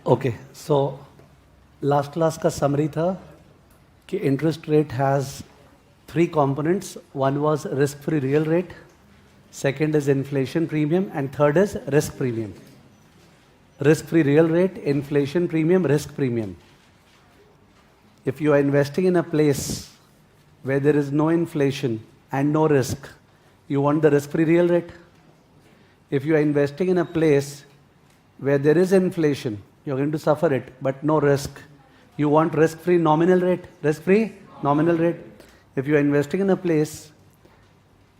Okay so last class का summary था कि interest rate has three components. One was risk free real rate, second is inflation premium, and third is risk premium. Risk free real rate, inflation premium, risk premium. If you are investing in a place where there is no inflation and no risk, you want the risk free real rate. If you are investing in a place where there is inflation, you're going to suffer it, but no risk. You want risk-free nominal rate, risk-free nominal rate. If you are investing in a place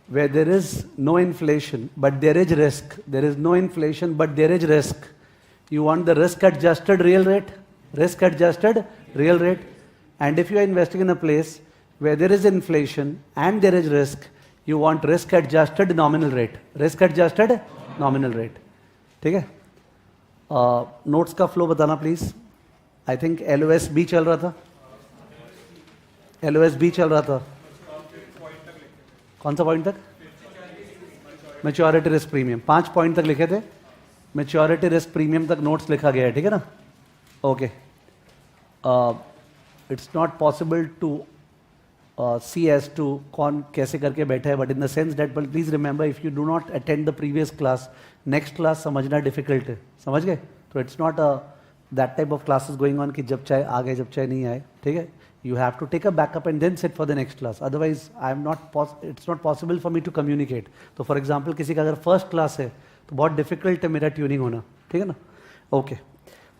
where there is no inflation, but there is risk, there is no inflation, but there is risk, you want the risk-adjusted real rate, risk-adjusted real rate. And if you are investing in a place where there is inflation and there is risk, you want risk-adjusted nominal rate, risk-adjusted nominal rate. ठीक है? Notes का flow बताना please. I think LOS भी चल रहा था. LOS भी चल रहा था. कौन सा पॉइंट तक? Maturity risk premium. 5 पॉइंट तक लिखे थे. मैच्योरिटी रिस्क प्रीमियम तक नोट्स लिखा गया है. ठीक है ना? Okay. It's not possible to see as to कौन कैसे करके बैठा है, but in the sense that please remember if you do not attend the previous class, next class समझना डिफिकल्ट है. समझ गए? तो it's not that type of classes going on कि जब चाहे आ गए जब चाहे नहीं आए. ठीक है? You have to take a backup and then sit for the next class. Otherwise I am not, it's not possible for me to communicate. तो फॉर एग्जाम्पल किसी का अगर फर्स्ट क्लास है तो बहुत डिफिकल्ट है मेरा ट्यूनिंग होना. ठीक है ना? ओके.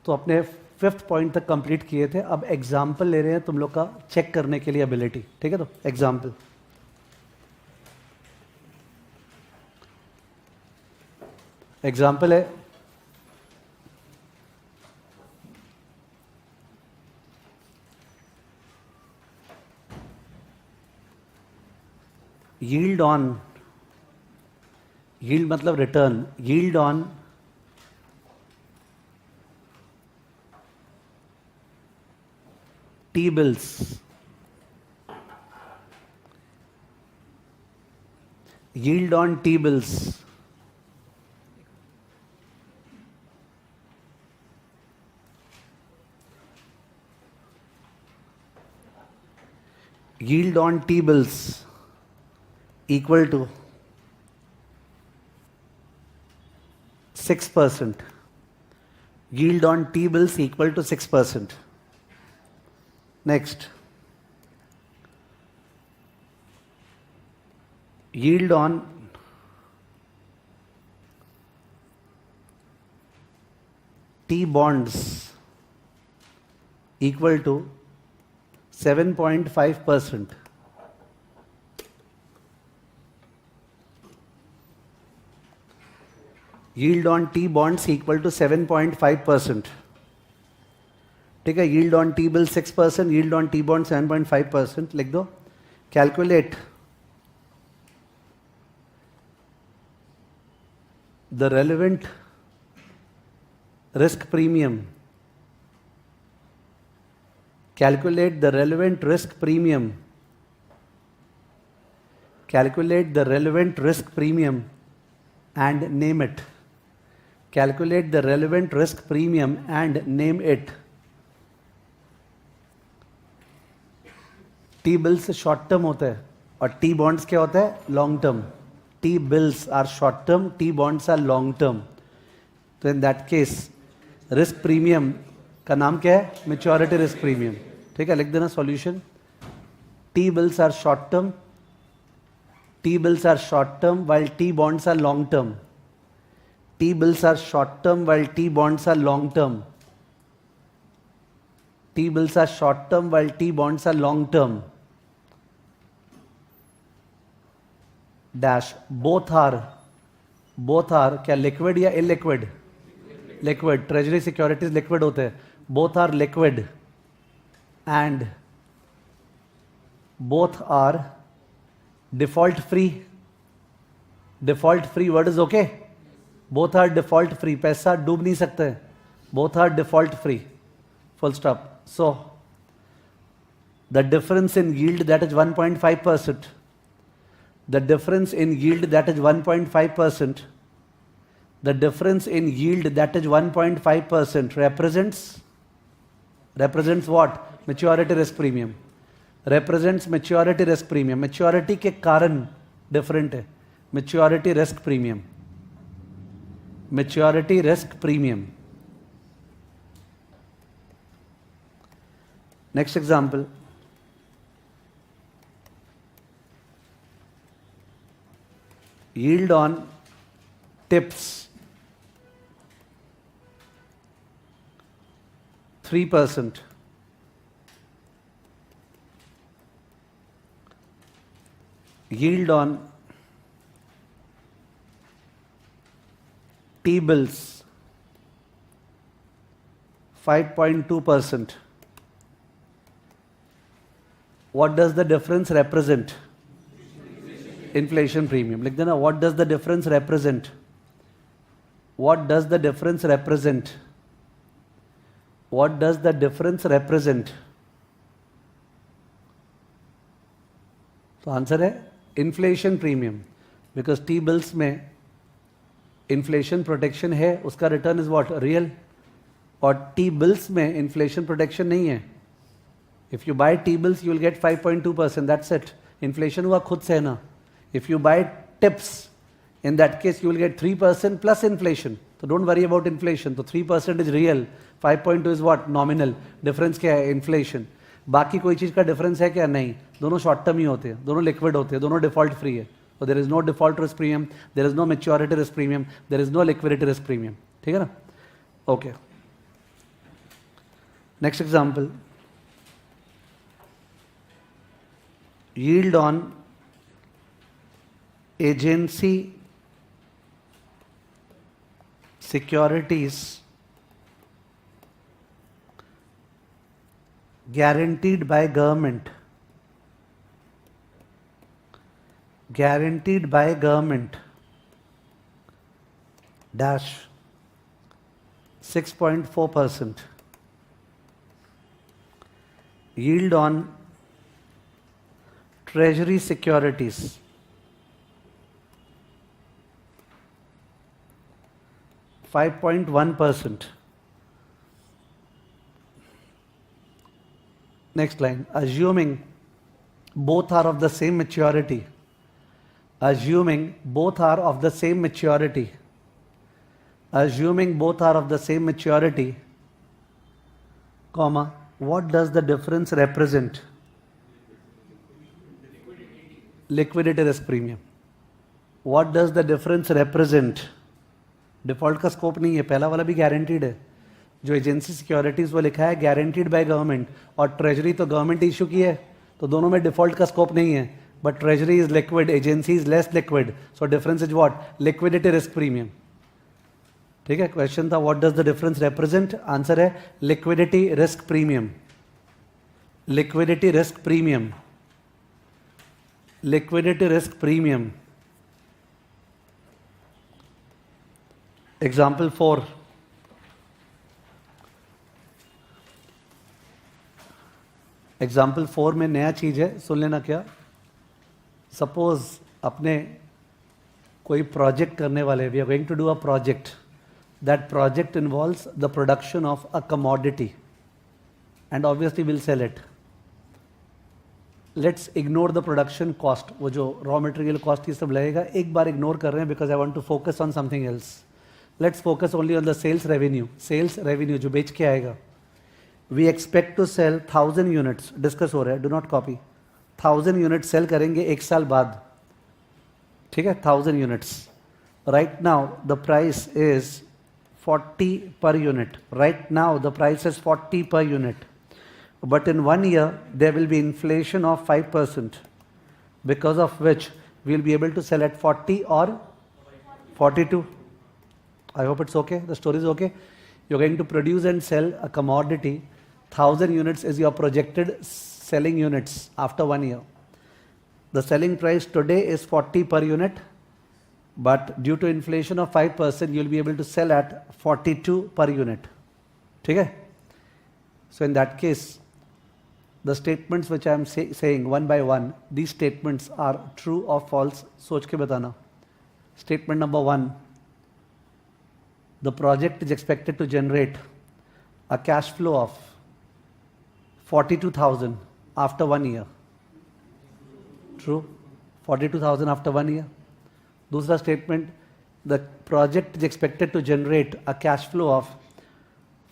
तो अपने 5th पॉइंट तक कंप्लीट किए थे. अब एग्जाम्पल ले रहे हैं तुम लोग का चेक करने के लिए एबिलिटी. ठीक है? तो एग्जाम्पल है यील्ड ऑन, यील्ड मतलब return, yield on T-bills, yield on T-bills, yield on T-bills equal to 6%. Yield on T-bills equal to 6%. Next, yield on T-bonds equal to 7.5%. Yield on T-bonds equal to 7.5%. ठीक है? Yield on T bill 6%, yield on T bond 7.5%. लिख दो. Calculate the relevant risk premium. Calculate the relevant risk premium. Calculate the relevant risk premium and name it. Calculate the relevant risk premium and name it. T bills short term होता है और T bonds क्या होता है? Long term. T bills are short term, T bonds are long term. तो in that case risk premium का नाम क्या है? Maturity risk premium. ठीक है? लिख देना solution. T bills are short term, T bills are short term while T bonds are long term. T bills are short term while T bonds are long term. T bills are short term while T bonds are long term. Dash both are क्या liquid या illiquid? Liquid. Treasury securities liquid होते हैं. Both are liquid and both are default free. Default free word is okay? Both are default free. पैसा डूब नहीं सकते. Both are default free. Full stop. So, the difference in yield that is 1.5%, the difference in yield that is 1.5%, The difference in yield, that is 1.5%, represents what? Maturity risk premium. Represents maturity risk premium. Maturity के कारण different है. Maturity risk premium. Maturity risk premium. Next example. Yield on tips 3%. Yield on T-bills 5.2%. What does the difference represent? Inflation premium. लिख देना, what does the difference represent? What does the difference represent? What does the difference represent? तो answer है inflation premium, because T bills में inflation protection है, उसका return is what? Real. और T bills में inflation protection नहीं है. If you buy T bills you will get 5.2%, that's it. Inflation हुआ खुद से है ना. If you buy TIPS, in that case you will get 3% plus inflation, so don't worry about inflation. So 3% is real, 5.2 is what? Nominal. Difference क्या है? Inflation. बाकी कोई चीज़ का difference है क्या? नहीं. दोनों short term ही होते हैं, दोनों liquid होते हैं, दोनों default free है. So there is no default risk premium, there is no maturity risk premium, there is no liquidity risk premium. ठीक है ना? Okay. Next example. Yield on agency securities guaranteed by government, dash 6.4%. Yield on treasury securities 5.1%. Next line. Assuming both are of the same maturity. Assuming both are of the same maturity. Assuming both are of the same maturity, comma, what does the difference represent? Liquidity risk premium. What does the difference represent? Default का scope नहीं है, पहला वाला भी guaranteed है. जो agency securities वो लिखा है गारंटीड बाय गवर्नमेंट, और ट्रेजरी तो गवर्नमेंट इशू की है, तो दोनों में डिफॉल्ट का स्कोप नहीं है. But treasury is liquid, agency is less liquid, so difference is what? Liquidity risk premium. ठीक है, क्वेश्चन था what does the difference represent. Answer है liquidity risk premium. Liquidity risk premium. Liquidity risk premium. Example 4. Example 4 में नया चीज है, सुन लेना. क्या? सपोज अपने कोई प्रोजेक्ट करने वाले, we are going to do a project. That project involves the production of a commodity and obviously will sell it. Let's ignore the production cost, वो जो रॉ मटेरियल कॉस्ट ये सब लगेगा एक बार इग्नोर कर रहे हैं, because I want to focus on something else. Let's focus only on the sales revenue. Sales revenue जो बेच के आएगा. We expect to sell 1000 units. Discuss हो रहा है, do not copy. 1000 unit sell करेंगे एक साल बाद. ठीक है, 1000 units. Right now the price is 40 per unit. Right now the price is 40 per unit. But in 1 year there will be inflation of 5%, because of which we will be able to sell at 40 or 42. I hope it's okay. The story is okay. You're going to produce and sell a commodity. 1000 units is your projected selling units after 1 year. The selling price today is 40 per unit, but due to inflation of 5%, you'll be able to sell at 42 per unit. Okay? So in that case, the statements which I am saying one by one, these statements are true or false. सोच के बताना. Statement number 1. the project is expected to generate a cash flow of 42,000 after 1 year. True? 42,000 after 1 year. दूसरा statement, the project is expected to generate a cash flow of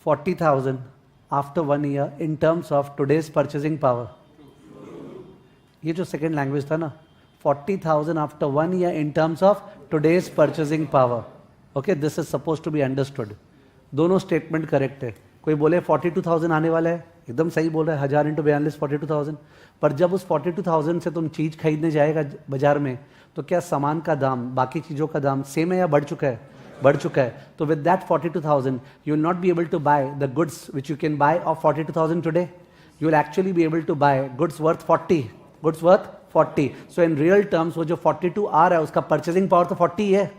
40,000 after 1 year in terms of today's purchasing power. ये जो second language था ना, 40,000 after 1 year in terms of today's purchasing power. Okay, this is supposed to be understood. दोनों statement correct है. कोई बोले 42,000 आने वाला है, एकदम सही बोल रहा है, 1000 into 42 42,000. पर जब उस 42,000 से तुम चीज खरीदने जाएगा बाजार में, तो क्या सामान का दाम, बाकी चीजों का दाम सेम है या बढ़ चुका है? बढ़ चुका है. तो with that 42,000 you will not be able to buy the goods which you can buy of 42,000 today. You will actually be able to buy goods worth 40. Goods worth 40. So in real terms वो जो 42 आ रहा है उसका purchasing power तो 40 है.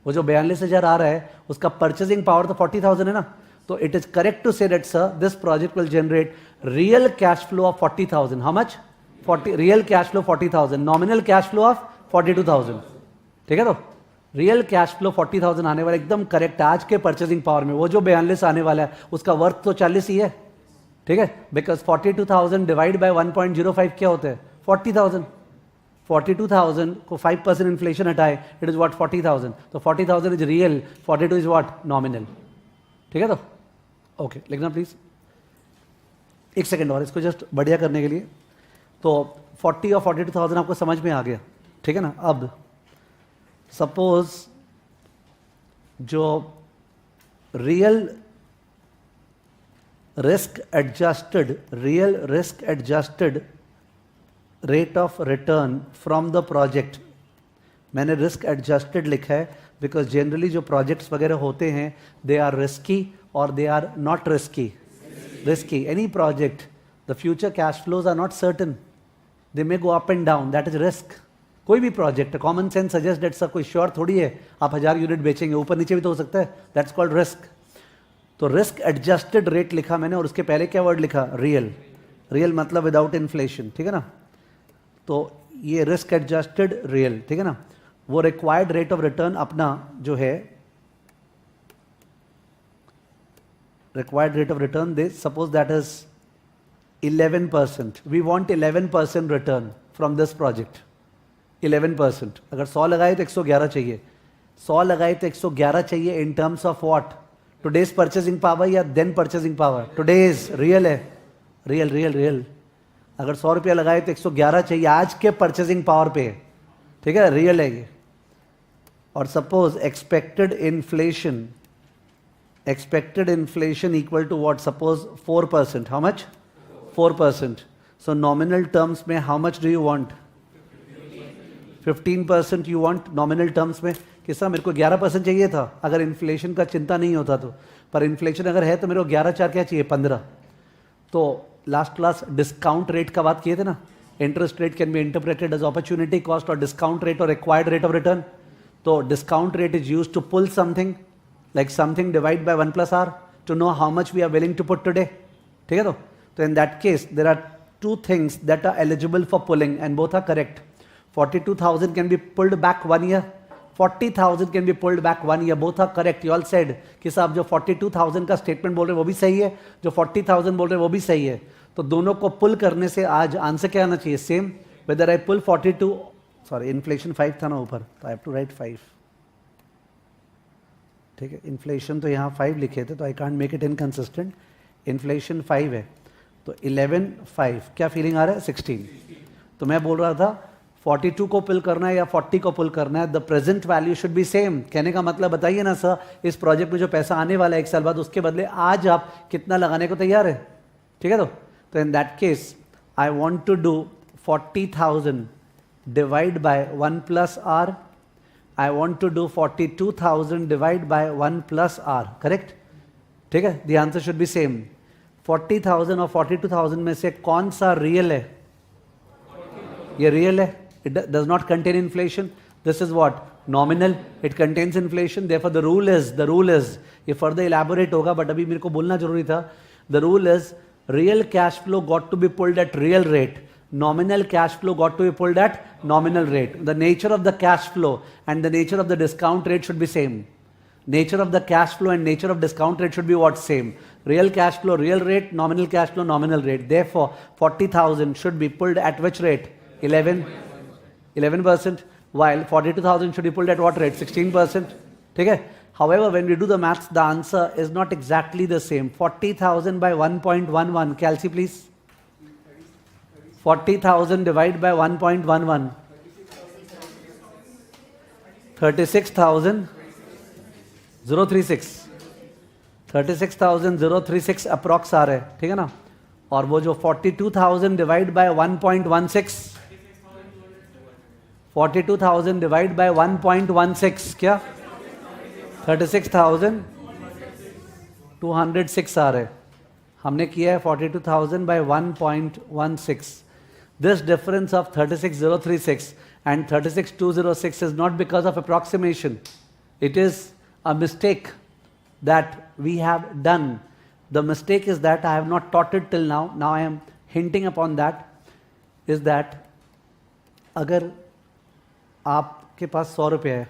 वो जो 42,000 आ रहा है उसका purchasing power तो 40,000 है ना. So it is correct to say that, sir, this project will generate real cash flow of 40,000. How much? 40. Real cash flow 40,000. Nominal cash flow of 42,000. ठीक है तो रियल कैश फ्लो 40,000 आने वाला एकदम करेक्ट. आज के परचेसिंग पावर में वो जो 42 आने वाला है उसका वर्थ तो 40 ही है. ठीक है, बिकॉज 42,000 डिवाइड बाय 1.05 क्या होता है? 40,000. 42,000 को 5% इन्फ्लेशन हटाए, इट इज व्हाट? 40,000. तो 40,000 is real, 42 is what? Nominal. ठीक है तो ओके, लिखना प्लीज. एक सेकेंड और इसको जस्ट बढ़िया करने के लिए. तो 40 और 42,000 आपको समझ में आ गया. ठीक है ना. अब सपोज जो real risk adjusted rate of return from the project, मैंने रिस्क एडजस्टेड लिखा है बिकॉज जनरली जो प्रोजेक्ट्स वगैरह होते हैं दे आर रिस्की और they are not risky. Risky any project, the future cash flows are not certain, they may go up and down, that is risk. कोई भी project, common sense suggest that sir कोई sure थोड़ी है आप 1000 unit बेचेंगे, ऊपर नीचे भी तो हो सकता है. That's called risk. तो रिस्क एडजस्टेड रेट लिखा मैंने और उसके पहले क्या वर्ड लिखा? रियल. रियल मतलब विदाउट इन्फ्लेशन. ठीक है ना. तो ये रिस्क एडजस्टेड रियल. ठीक है ना. वो रिक्वायर्ड रेट ऑफ रिटर्न अपना जो है, required rate of return they suppose that is 11%. We want 11% return from this project. 11%. अगर 100 लगाए तो 111 चाहिए. 100 लगाए तो 111 चाहिए in terms of what? Today's purchasing power या then purchasing power? Today's. Real है. Real real real. अगर 100 रुपया लगाए तो 111 चाहिए आज के परचेसिंग पावर पे. ठीक है, रियल है ये. और suppose expected inflation equal to what? Suppose 4%. How much? 4%. So nominal terms में how much do you want? 15% you want nominal terms में. किसा मेरे को 11% चाहिए था अगर इन्फ्लेशन का चिंता नहीं होता तो, पर इन्फ्लेशन अगर है तो मेरे को 11/4 क्या चाहिए? 15. तो लास्ट क्लास डिस्काउंट रेट का बात किए थे ना. Interest rate can be interpreted as opportunity cost और डिस्काउंट रेट और रिक्वायर्ड रेट ऑफ रिटर्न. तो discount rate is used to pull something like something divide by 1 plus r to know how much we are willing to put today. ठीक है तो in that case there are two things that are eligible for pulling and both are correct. 42,000 can be pulled back 1 year. 40,000 can be pulled back 1 year. Both are correct. You all said कि साहब जो 42,000 का statement बोल रहे हैं वो भी सही है, जो 40,000 बोल रहे हैं वो भी सही है. तो दोनों को पुल करने से आज आंसर क्या आना चाहिए? Same. Whether I pull 42, sorry inflation 5 था ना ऊपर, तो आई हैव टू राइट 5. ठीक है, इन्फ्लेशन तो यहाँ 5 लिखे थे तो I can't make it inconsistent. Inflation 5 है तो 11 5 क्या फीलिंग आ रहा है? 16. तो मैं बोल रहा था 42 को पुल करना है या 40 को पुल करना है, the present value should be same. कहने का मतलब बताइए ना सर, इस प्रोजेक्ट में जो पैसा आने वाला है 1 साल बाद, उसके बदले आज आप कितना लगाने को तैयार है? ठीक है तो in that case I want to do 40,000 divide by 1 plus R. I want to do 42,000 divide by 1 plus r. Correct? ठीक है, the answer should be same. 40,000 और 42,000 में से कौन सा रियल है? ये रियल है. It does not contain inflation. This is what? Nominal. It contains inflation. Therefore the rule is ये further elaborate होगा but अभी मेरे को बोलना जरूरी था. The rule is real cash flow got to be pulled at real rate. Nominal cash flow got to be pulled at nominal rate. The nature of the cash flow and the nature of the discount rate should be same. nature of the cash flow and nature of discount rate should be what? Same. Real cash flow, real rate, nominal cash flow, nominal rate. Therefore, 40,000 should be pulled at which rate? 11%. While 42,000 should be pulled at what rate? 16%. Okay? However, when we do the maths, the answer is not exactly the same. 40,000 by 1.11. Kelsey, please. 40,000 divided by 1.11. 36,036. 36,036 approx आ रहा है, ठीक है ना? और वो जो 42,000 divide by 1.16, 42,000 divide by 1.16 क्या? 36,206 आ रहा है. हमने किया है 42,000 by 1.16. This difference of 36,036 and 36,206 is not because of approximation. It is a mistake that we have done. The mistake is that I have not taught it till now. Now I am hinting upon that. Is that अगर आपके पास 100 रुपये है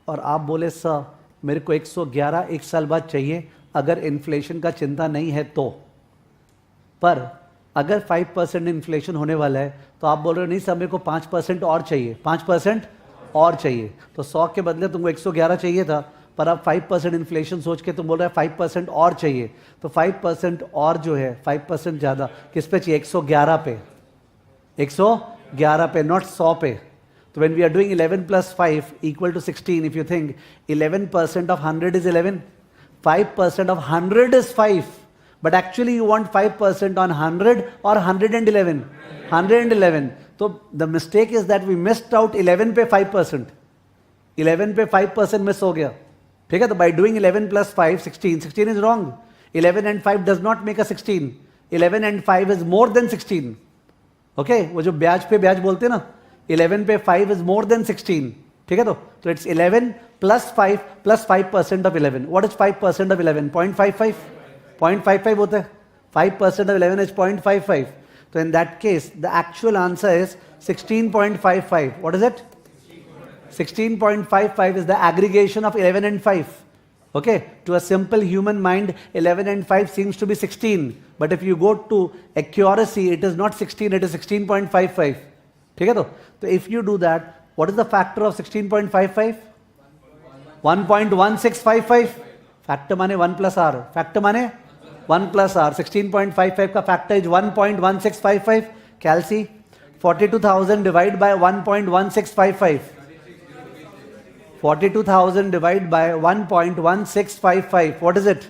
और आप बोले sir मेरे को 111 एक साल बाद चाहिए, अगर इन्फ्लेशन का चिंता नहीं है तो, पर अगर 5% इन्फ्लेशन होने वाला है तो आप बोल रहे हो नहीं सर मेरे को 5% और चाहिए, 5% और चाहिए, तो 100 के बदले तुमको 111 चाहिए था, पर अब 5% इन्फ्लेशन सोच के तुम बोल रहे हैं 5% और चाहिए, तो 5% और जो है 5% ज़्यादा किस पे चाहिए? 111 पे, 111 पे, नॉट 100 पे. So when we are doing 11 plus 5 equal to 16, if you think 11% of 100 is 11, 5% of 100 is 5, but actually you want 5% on 100 or 111? 111. So the mistake is that we missed out 11 पे 5%. 11 पे 5% miss हो गया. ठीक है, तो by doing 11 plus 5, 16, 16 is wrong. 11 and 5 does not make a 16. 11 and 5 is more than 16. Okay, वो जो ब्याज पे ब्याज बोलते हैं ना, 11 पे 5 is more than 16. ठीक है, तो it's 11 plus 5 plus 5% of 11. What is 5% of 11? 0.55. 0.55 होता है. 5% of 11 is 0.55. So in that case, the actual answer is 16.55. What is it? 16.55 is the aggregation of 11 and 5. Okay, to a simple human mind, 11 and 5 seems to be 16. But if you go to accuracy, it is not 16, it is 16.55. ठीक है, तो if you do that, what is the factor of 16.55? 1.1655. Factor माने 1 plus r. Factor माने 1 plus r. 16.55 का factor is 1.1655. Calci, 42,000 divided by 1.1655. 42,000 divided by 1.1655. What is it?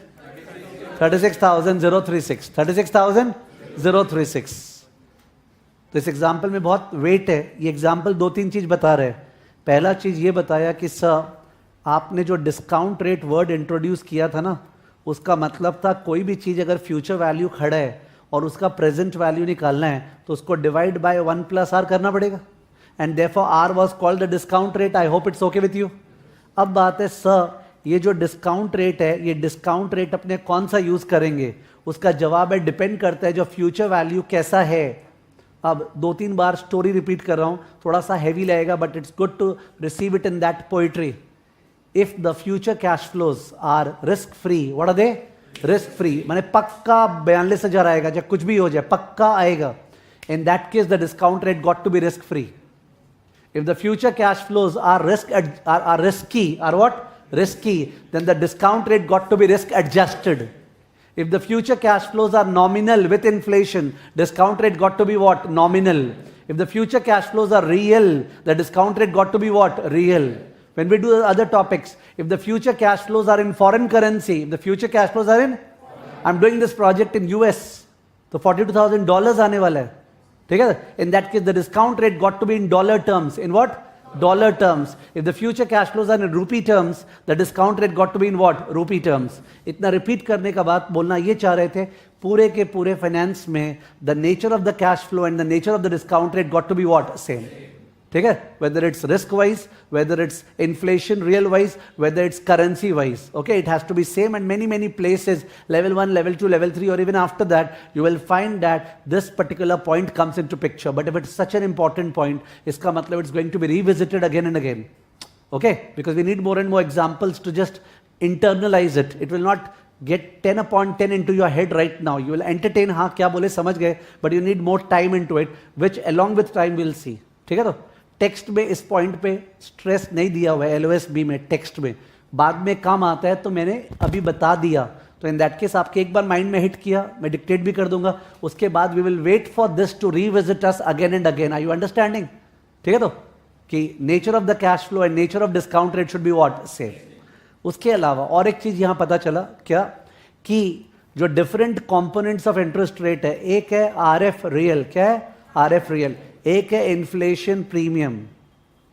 36,036. 36,036. तो इस example में बहुत वेट है. ये एग्जाम्पल 2-3 चीज बता रहे हैं. पहला चीज ये बताया कि सर आपने जो डिस्काउंट रेट वर्ड इंट्रोड्यूस किया था ना, उसका मतलब था कोई भी चीज अगर फ्यूचर वैल्यू खड़ा है और उसका प्रेजेंट वैल्यू निकालना है तो उसको डिवाइड बाय 1 plus r करना पड़ेगा. And therefore r was called the discount rate. I hope it's okay with you. अब बात है सर ये जो डिस्काउंट रेट है, ये डिस्काउंट रेट अपने कौन सा यूज करेंगे? उसका जवाब है डिपेंड करता है जो फ्यूचर वैल्यू कैसा है. अब 2-3 बार स्टोरी रिपीट कर रहा हूं, थोड़ा सा हैवी लगेगा, but it's good to receive it in that poetry. If the future cash flows are risk free, what are they? Risk free माने पक्का 42,000 आएगा, चाहे कुछ भी हो जाए पक्का आएगा. In that case the discount rate got to be risk free. If the future cash flows are risky, are what? Risky, then the discount rate got to be risk adjusted. If the future cash flows are nominal with inflation, discount rate got to be what? Nominal. If the future cash flows are real, the discount rate got to be what? Real. When we do the other topics, if the future cash flows are in foreign currency, if the future cash flows are in, I'm doing this project in US, तो $42,000 आने वाला है. ठीक है, in that case the discount rate got to be in dollar terms. In what? Dollar terms. If the future cash flows are in rupee terms, the discount rate got to be in what? Rupee terms. इतना repeat करने का बात बोलना ये चाह रहे थे, पूरे के पूरे फाइनेंस में the nature of the cash flow and the nature of the discount rate got to be what? Same. ठीक है, whether it's risk wise, whether it's inflation real wise, whether it's currency wise. Okay, it has to be same. And many places, level 1, level 2, level 3, or even after that, you will find that this particular point comes into picture. But if it's such an important point, iska matlab it's going to be revisited again and again. Okay, because we need more and more examples to just internalize it. It will not get 10 upon 10 into your head right now. You will entertain, हाँ क्या बोले समझ गए, but you need more time into it, which along with time we'll see. ठीक है, तो text में इस पॉइंट पे स्ट्रेस नहीं दिया हुआ है, LOSB में टेक्स्ट में, बाद में काम आता है, तो मैंने अभी बता दिया. तो इन दैट केस आपके एक बार माइंड में हिट किया, मैं डिक्टेट भी कर दूंगा, उसके बाद we will wait for this to revisit us again and again. Are you understanding? ठीक है, तो कि nature of the cash flow and nature of discount rate should be what, same. उसके अलावा और एक चीज यहां पता चला क्या, कि जो different components of interest rate है, एक है RF रियल, क्या है RF रियल, एक है इन्फ्लेशन प्रीमियम.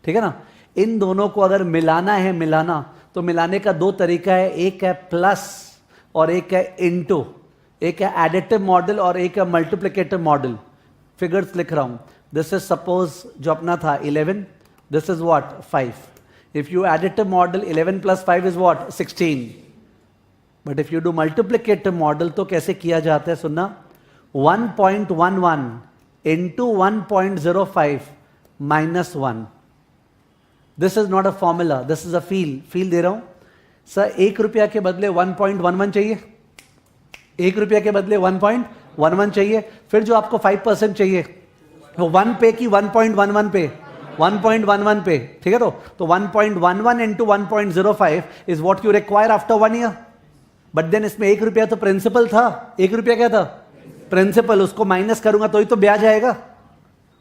ठीक है ना, इन दोनों को अगर मिलाना है, मिलाना तो मिलाने का दो तरीका है, एक है प्लस और एक है इनटू, एक है एडिटिव मॉडल और एक है मल्टीप्लिकेटिव मॉडल. फिगर्स लिख रहा हूं. दिस इज सपोज जो अपना था 11, this is what 5. If you additive model 11 plus 5 is what 16. But if you do multiplicative model तो कैसे किया जाता है, सुनना. 1.11 into 1.05 minus 1. This is not a formula, this is a feel दे रहा हूं. सर 1 रुपया के बदले 1.11 चाहिए, 1 रुपया के बदले 1.11 चाहिए. फिर जो आपको 5% चाहिए वो 1 पे की 1.11 पे, 1.11 पे. ठीक है, तो 1.11 into 1.05 is what you require after 1 year. But then इसमें 1 रुपया तो प्रिंसिपल था, 1 रुपया क्या था प्रिंसिपल, उसको माइनस करूंगा तो ही तो ब्याज आएगा.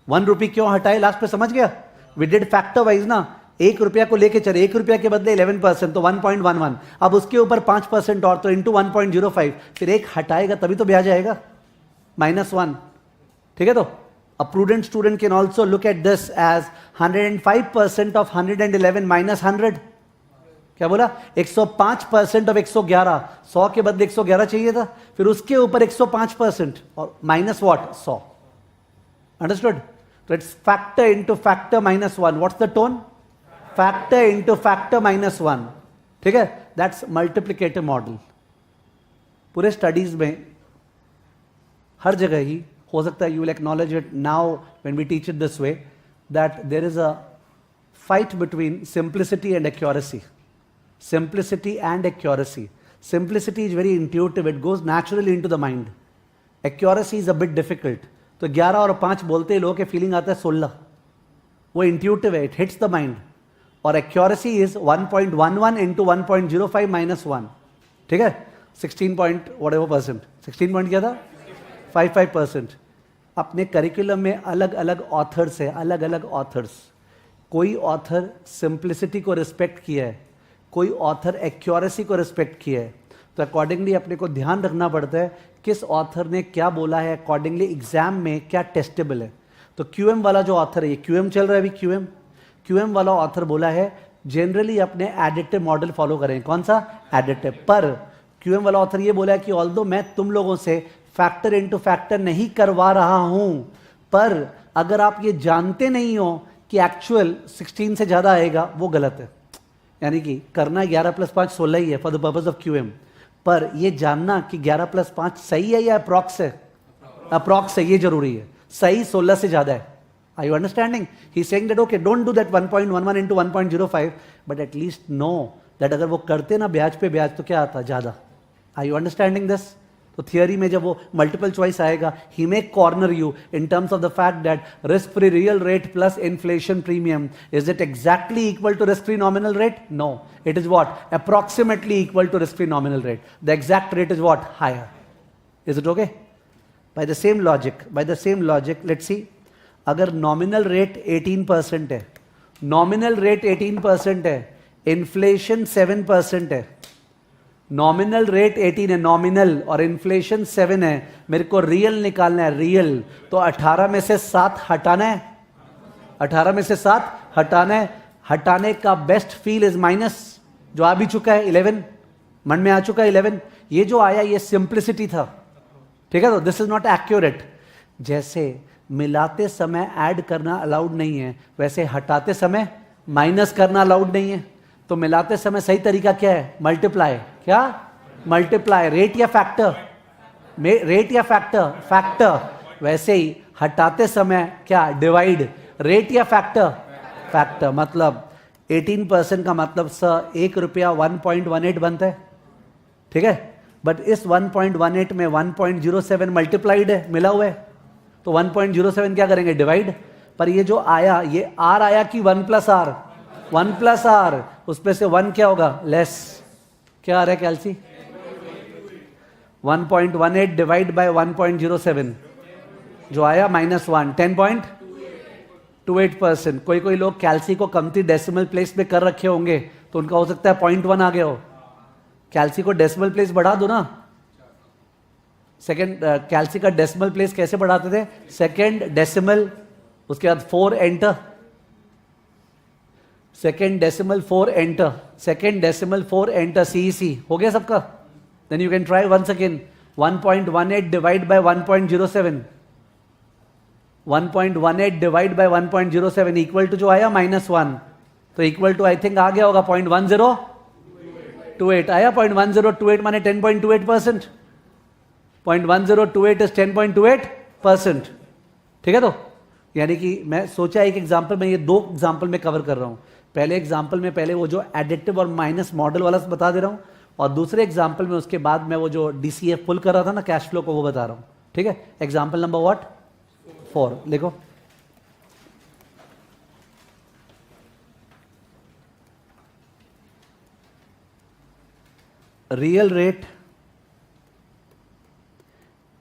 1 रुपये क्यों हटाए लास्ट पे, समझ गया. वी डिड फैक्टर वाइज ना, 1 रुपया को लेके चले, 1 रुपया के बदले 11% तो 1.11, अब उसके ऊपर 5% और तो इंटू 1.05, फिर एक हटाएगा तभी तो ब्याज आएगा, -1. ठीक है, तो a prudent student can also look at this as 105% of 111 minus 100. क्या बोला, 105% of 111, 100 के बदले 111 चाहिए था, फिर उसके ऊपर 105% और माइनस व्हाट 100. अंडरस्टूड? तो it's factor into factor -1. What's the tone? Factor into factor -1. ठीक है, दैट्स मल्टीप्लिकेटिव मॉडल. पूरे स्टडीज में हर जगह ही हो सकता है, you will acknowledge it now when we teach it this way, that there is a fight between simplicity and accuracy. Simplicity and accuracy. Simplicity is very intuitive, it goes naturally into the mind. Accuracy is a bit difficult. तो 11 और 5 बोलते ही लोगों के feeling आता है 16, वो intuitive है, it hits the mind. और accuracy is 1.11 into 1.05 minus 1. ठीक है, 16 point whatever percent, 16 point क्या था 55%. अपने करिकुलम में अलग अलग ऑथर्स है, अलग अलग ऑथर्स. कोई ऑथर सिंप्लिसिटी को रिस्पेक्ट किया है, कोई ऑथर एक्यूरेसी को रिस्पेक्ट किया है. तो अकॉर्डिंगली अपने को ध्यान रखना पड़ता है किस ऑथर ने क्या बोला है, अकॉर्डिंगली एग्जाम में क्या टेस्टेबल है. तो क्यूएम वाला जो ऑथर है, ये क्यूएम चल रहा है अभी, क्यूएम वाला ऑथर बोला है जनरली अपने एडिटिव मॉडल फॉलो करें. कौन सा एडिटिव. पर क्यूएम वाला ऑथर ये बोला है कि ऑल्दो मैं तुम लोगों से फैक्टर इनटू फैक्टर नहीं करवा रहा हूं, पर अगर आप ये जानते नहीं हो कि एक्चुअल 16 से ज्यादा आएगा, वो गलत है. यानी कि करना 11 + 5 16 ही है for the purpose of QM, पर ये जानना कि 11 + 5 सही है या अप्रॉक्स है, अप्रॉक्स है, ये जरूरी है. सही 16 से ज्यादा है. Are you understanding? He is saying that okay don't do that 1.11 into 1.05, but at least know that अगर वो करते ना ब्याज पे ब्याज तो क्या आता ज्यादा. Are you understanding this? तो थियरी में जब वो मल्टीपल चॉइस आएगा, he may corner you in terms of the fact that risk free real rate plus inflation premium, is it exactly equal to risk free nominal rate? No, it is what approximately equal to risk free nominal rate. The exact rate is what higher. Is it okay? By the same logic let's see, अगर nominal rate 18% है, nominal rate 18% है, inflation 7% है, nominal rate 18 है nominal और inflation 7 है, मेरे को real निकालना है, रियल. तो 18 में से 7 हटाना है, 18 में से 7 हटाना है. हटाने का बेस्ट फील इज माइनस, जो आ भी चुका है 11, मन में आ चुका है 11. ये जो आया ये सिंप्लिसिटी था. ठीक है, तो दिस इज नॉट एक्यूरेट. जैसे मिलाते समय ऐड करना अलाउड नहीं है, वैसे हटाते समय माइनस करना अलाउड नहीं है. तो मिलाते समय सही तरीका क्या है? मल्टीप्लाई. क्या मल्टीप्लाई? रेट या फैक्टर? रेट या फैक्टर? फैक्टर. वैसे ही हटाते समय क्या? डिवाइड. रेट या फैक्टर? फैक्टर. मतलब 18% का मतलब सर ₹1 1.18 बनता है, ठीक है। बट इस 1.18 में 1.07 मल्टीप्लाइड है, मिला हुआ है, तो 1.07 क्या करेंगे, डिवाइड। पर ये जो आया, ये आर आया कि 1 प्लस आर, 1 प्लस आर, उसमें से 1 क्या होगा, लेस। क्या आ रहा है कैल्सी, 1.18 डिवाइड बाय 1.07 जो आया -1, 10.28%। कोई कोई लोग कैल्सी को कमती डेसिमल प्लेस में कर रखे होंगे, तो उनका हो सकता है 0.1 आ गया हो। कैल्सी को डेसिमल प्लेस बढ़ा दो ना। सेकंड कैल्सी का डेसिमल प्लेस कैसे बढ़ाते थे, सेकंड डेसिमल, उसके बाद 4 enter, second decimal 4 enter, second decimal 4 enter, CEC हो गया सबका। Then you can try once again, 1.18 divide by 1.07, 1.18 divide by 1.07 equal to जो आया -1, तो इक्वल टू आई थिंक आ गया होगा 0.1028 आया, 0.1028 माने 10.28%, 0.1028 इज 10.28%, ठीक है। तो यानी कि मैं सोचा एक एग्जाम्पल में, ये 2 एग्जाम्पल में कवर कर रहा हूं। पहले एग्जाम्पल में पहले वो जो एडिटिव और माइनस मॉडल वाला बता दे रहा हूं, और दूसरे एग्जाम्पल में उसके बाद मैं वो जो DCF पुल कर रहा था ना कैश फ्लो को, वो बता रहा हूं, ठीक है। एग्जाम्पल नंबर 4 लिखो। Real rate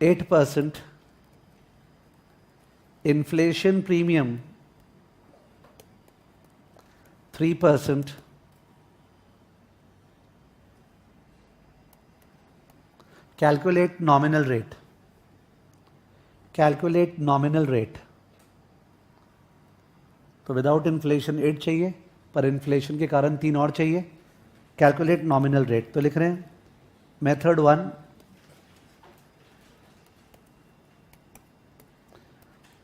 8%, inflation premium 3%, calculate nominal rate, calculate nominal rate. तो विदाउट इन्फ्लेशन 8 चाहिए, पर इन्फ्लेशन के कारण 3 और चाहिए। कैलकुलेट नॉमिनल रेट, तो लिख रहे हैं मेथड 1,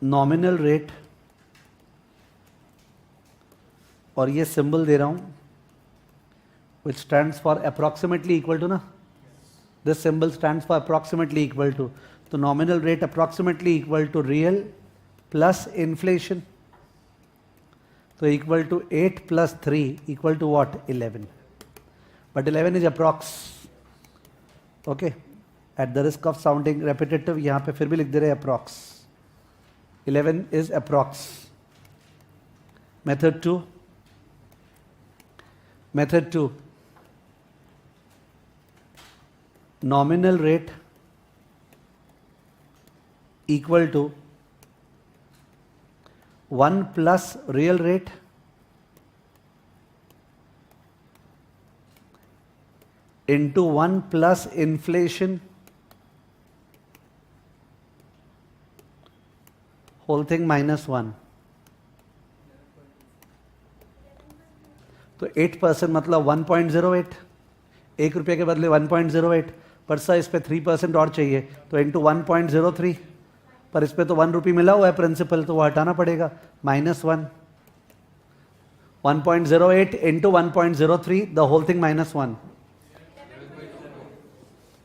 नॉमिनल रेट, और ये सिंबल दे रहा हूं which stands for approximately equal to ना, this symbol stands for approximately equal to, तो nominal rate approximately equal to real plus inflation, तो equal to 8 plus 3 equal to what, 11, but 11 is approx, okay. At the risk of sounding repetitive यहां पे फिर भी लिख दे रहे approx, 11 is approx. Method 2, nominal rate equal to 1 plus real rate into 1 plus inflation whole thing -1। तो 8% मतलब 1.08, ₹1 के बदले 1.08, पर सर इस पे 3% और चाहिए, तो इंटू 1.03, पर इस पे तो ₹1 मिला हुआ है प्रिंसिपल, तो वो हटाना पड़ेगा, -1, 1.08 into 1.03, the whole thing -1,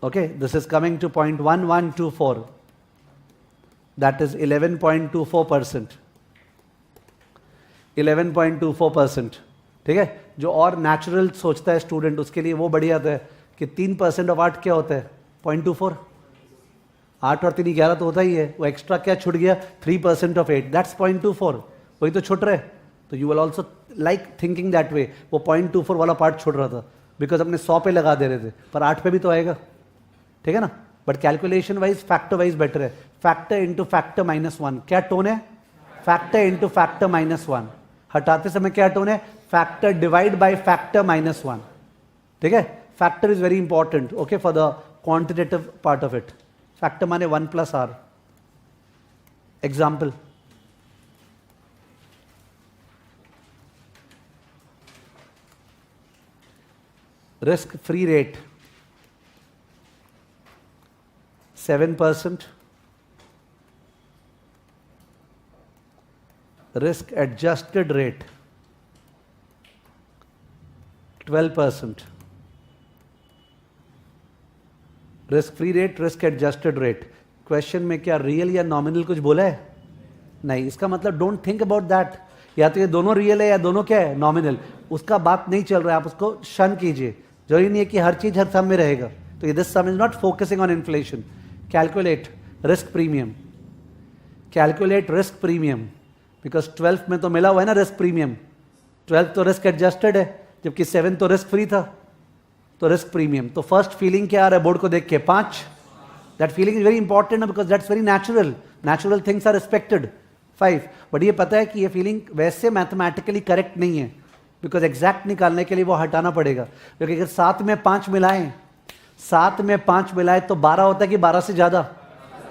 okay. This is coming to 0.1124, that is 11.24%, 11.24%, ठीक है। जो और नेचुरल सोचता है स्टूडेंट, उसके लिए वो बढ़िया आता है कि 3% ऑफ 8 क्या होता है, 0.24, 8 और 3 11 तो होता ही है, वो एक्स्ट्रा क्या छूट गया, 3% ऑफ 8, दैट्स 0.24, वही तो छूट रहा है। तो you will also like thinking that way, वो 0.24 वाला पार्ट छूट रहा था, बिकॉज अपने 100 पे लगा दे रहे थे, पर 8 पे भी तो आएगा, ठीक है ना। But calculation wise factor wise better है, फैक्टर इंटू फैक्टर -1, क्या टोन है, फैक्टर इंटू फैक्टर -1, हटाते समय क्या टोन है, फैक्टर डिवाइड बाय फैक्टर -1, ठीक है। Factor is very important, okay, for the quantitative part of it. Factor माने 1 plus R. Example, risk free rate 7%, risk adjusted rate 12%, risk free rate, risk adjusted rate. Question में क्या real या nominal कुछ बोला है, नहीं, इसका मतलब डोंट थिंक अबाउट दैट, या तो ये दोनों रियल है या दोनों क्या है, नॉमिनल। उसका बात नहीं चल रहा है, आप उसको शन कीजिए, जरूरी नहीं है कि हर चीज हर सम में रहेगा। तो this some is not focusing on inflation. Calculate risk premium, calculate risk premium, because 12 में तो मिला हुआ है ना रिस्क प्रीमियम, 12 तो रिस्क एडजस्टेड है, जबकि 7 तो रिस्क फ्री था, तो रिस्क प्रीमियम। तो फर्स्ट फीलिंग क्या आ रहा है बोर्ड को देख के? 5। That feeling is very important because that's very natural, natural things are respected. 5। But ये पता है कि ये फीलिंग वैसे मैथमेटिकली करेक्ट नहीं है, बिकॉज एग्जैक्ट निकालने के लिए वो हटाना पड़ेगा, क्योंकि अगर 7 में 5 मिलाएं, 7 में 5 मिलाए तो 12 होता है कि 12 से ज्यादा?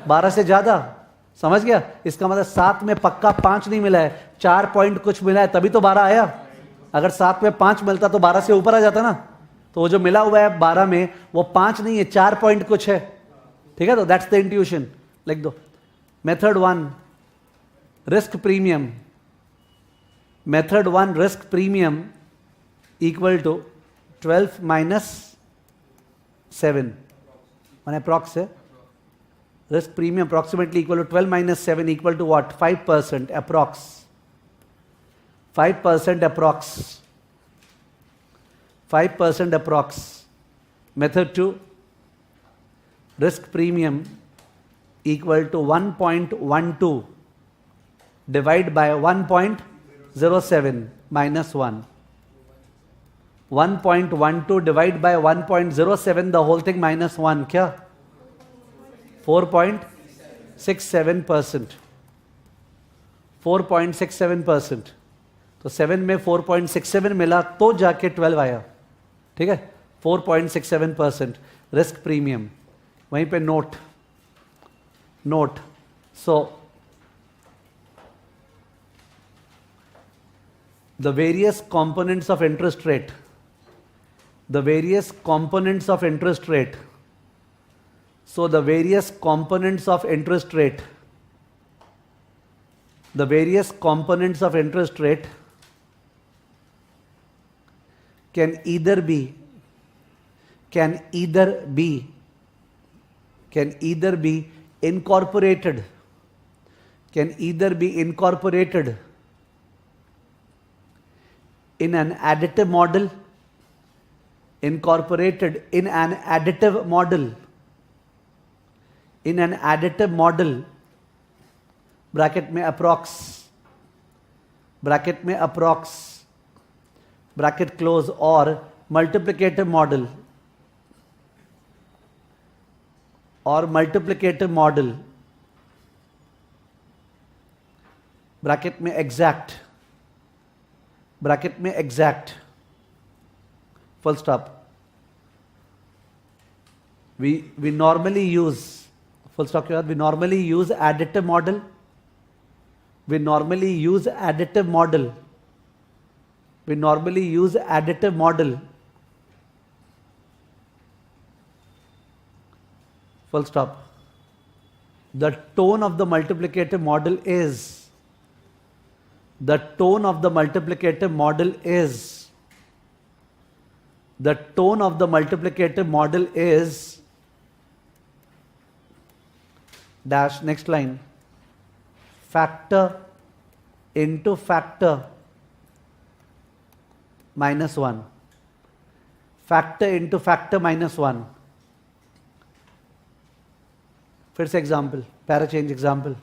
12 से ज्यादा, समझ गया? इसका मतलब 7 में पक्का 5 नहीं मिला है, 4 पॉइंट कुछ मिला है, तभी तो 12 आया। अगर 7 में 5 मिलता तो 12 से ऊपर आ जाता ना। तो वो जो मिला हुआ है 12 में वो 5 नहीं है, 4 पॉइंट कुछ है। ठीक है, तो दैट्स द इंट्यूशन, लिख दो। Method 1 risk premium, method 1 risk premium equal to 12 minus 7, मैंने अप्रॉक्स है। Risk premium approximately equal to 12 minus 7 equal to what? 5% approx. 5% approx. 5% approx. Method 2, risk premium equal to 1.12 divide by 1.07 minus 1. 1.12 divide by 1.07, the whole thing minus 1, क्या? 4.67%, 4.67%। तो 7 में 4.67 मिला तो जाके 12 आया। ठीक है, 4.67% रिस्क प्रीमियम। वहीं पे note, so the various components of interest rate, the various components of interest rate. So the various components of interest rate, the various components of interest rate can either be incorporated, in an additive model, bracket में approx, bracket close, और multiplicative model, bracket में exact, full stop. We normally use, full stop के बाद, we normally use additive model, full stop. The tone of the multiplicative model is, the tone of the multiplicative model is dash, next line, factor into factor minus 1, factor into factor minus 1. फिर से example, पैरा change example.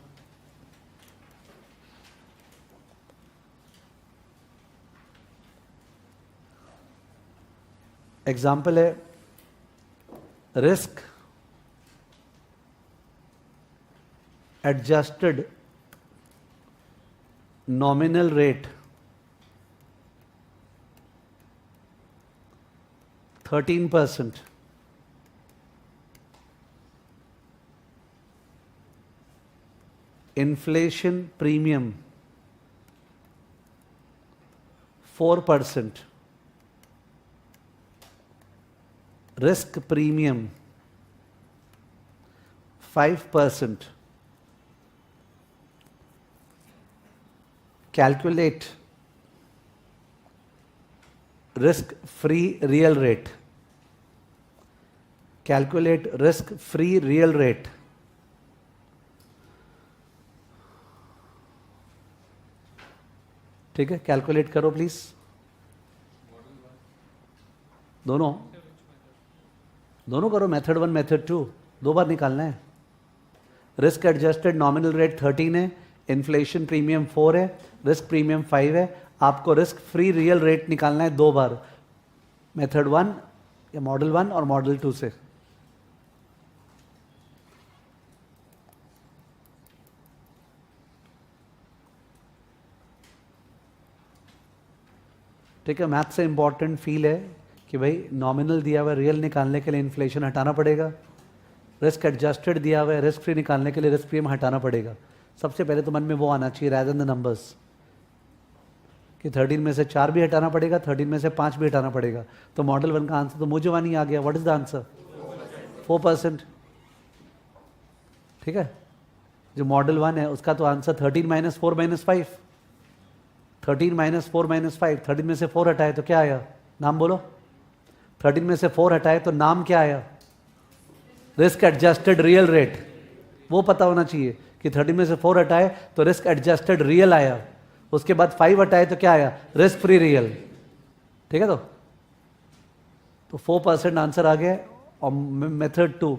Example है risk adjusted nominal rate 13%, inflation premium 4%, risk premium 5%. Calculate risk-free real rate. Calculate risk-free real rate. ठीक है, calculate करो please. दोनों दोनों करो, मेथड 1 मेथड 2, 2 बार निकालना है। रिस्क एडजस्टेड नॉमिनल रेट 13 है, इन्फ्लेशन प्रीमियम 4 है, रिस्क प्रीमियम 5 है। आपको रिस्क फ्री रियल रेट निकालना है 2 बार, मेथड 1 या मॉडल 1 और मॉडल 2 से। ठीक है, मैथ से इंपॉर्टेंट फील है कि भाई नॉमिनल दिया हुआ रियल निकालने के लिए इन्फ्लेशन हटाना पड़ेगा, रिस्क एडजस्टेड दिया हुआ है रिस्क फ्री निकालने के लिए रिस्क प्रीमियम हटाना पड़ेगा। सबसे पहले तो मन में वो आना चाहिए रैदर देन द नंबर्स कि 13 में से 4 भी हटाना पड़ेगा, 13 में से 5 भी हटाना पड़ेगा। तो मॉडल 1 का आंसर तो मुझे वहाँ नहीं आ गया। What is the answer? 4%। ठीक है, जो मॉडल 1 है उसका तो answer 13 minus 4 minus 5, 13 minus 4 minus 5। 13 में से 4 हटाए तो क्या आया? नाम बोलो। 13 में से 4 हटाए तो नाम क्या आया? Risk adjusted real rate. वो पता होना चाहिए कि 13 में से 4 हटाए तो रिस्क एडजस्टेड रियल आया, उसके बाद 5 हटाए तो क्या आया? Risk free real. ठीक है, तो 4% आंसर आ गया। और मेथड 2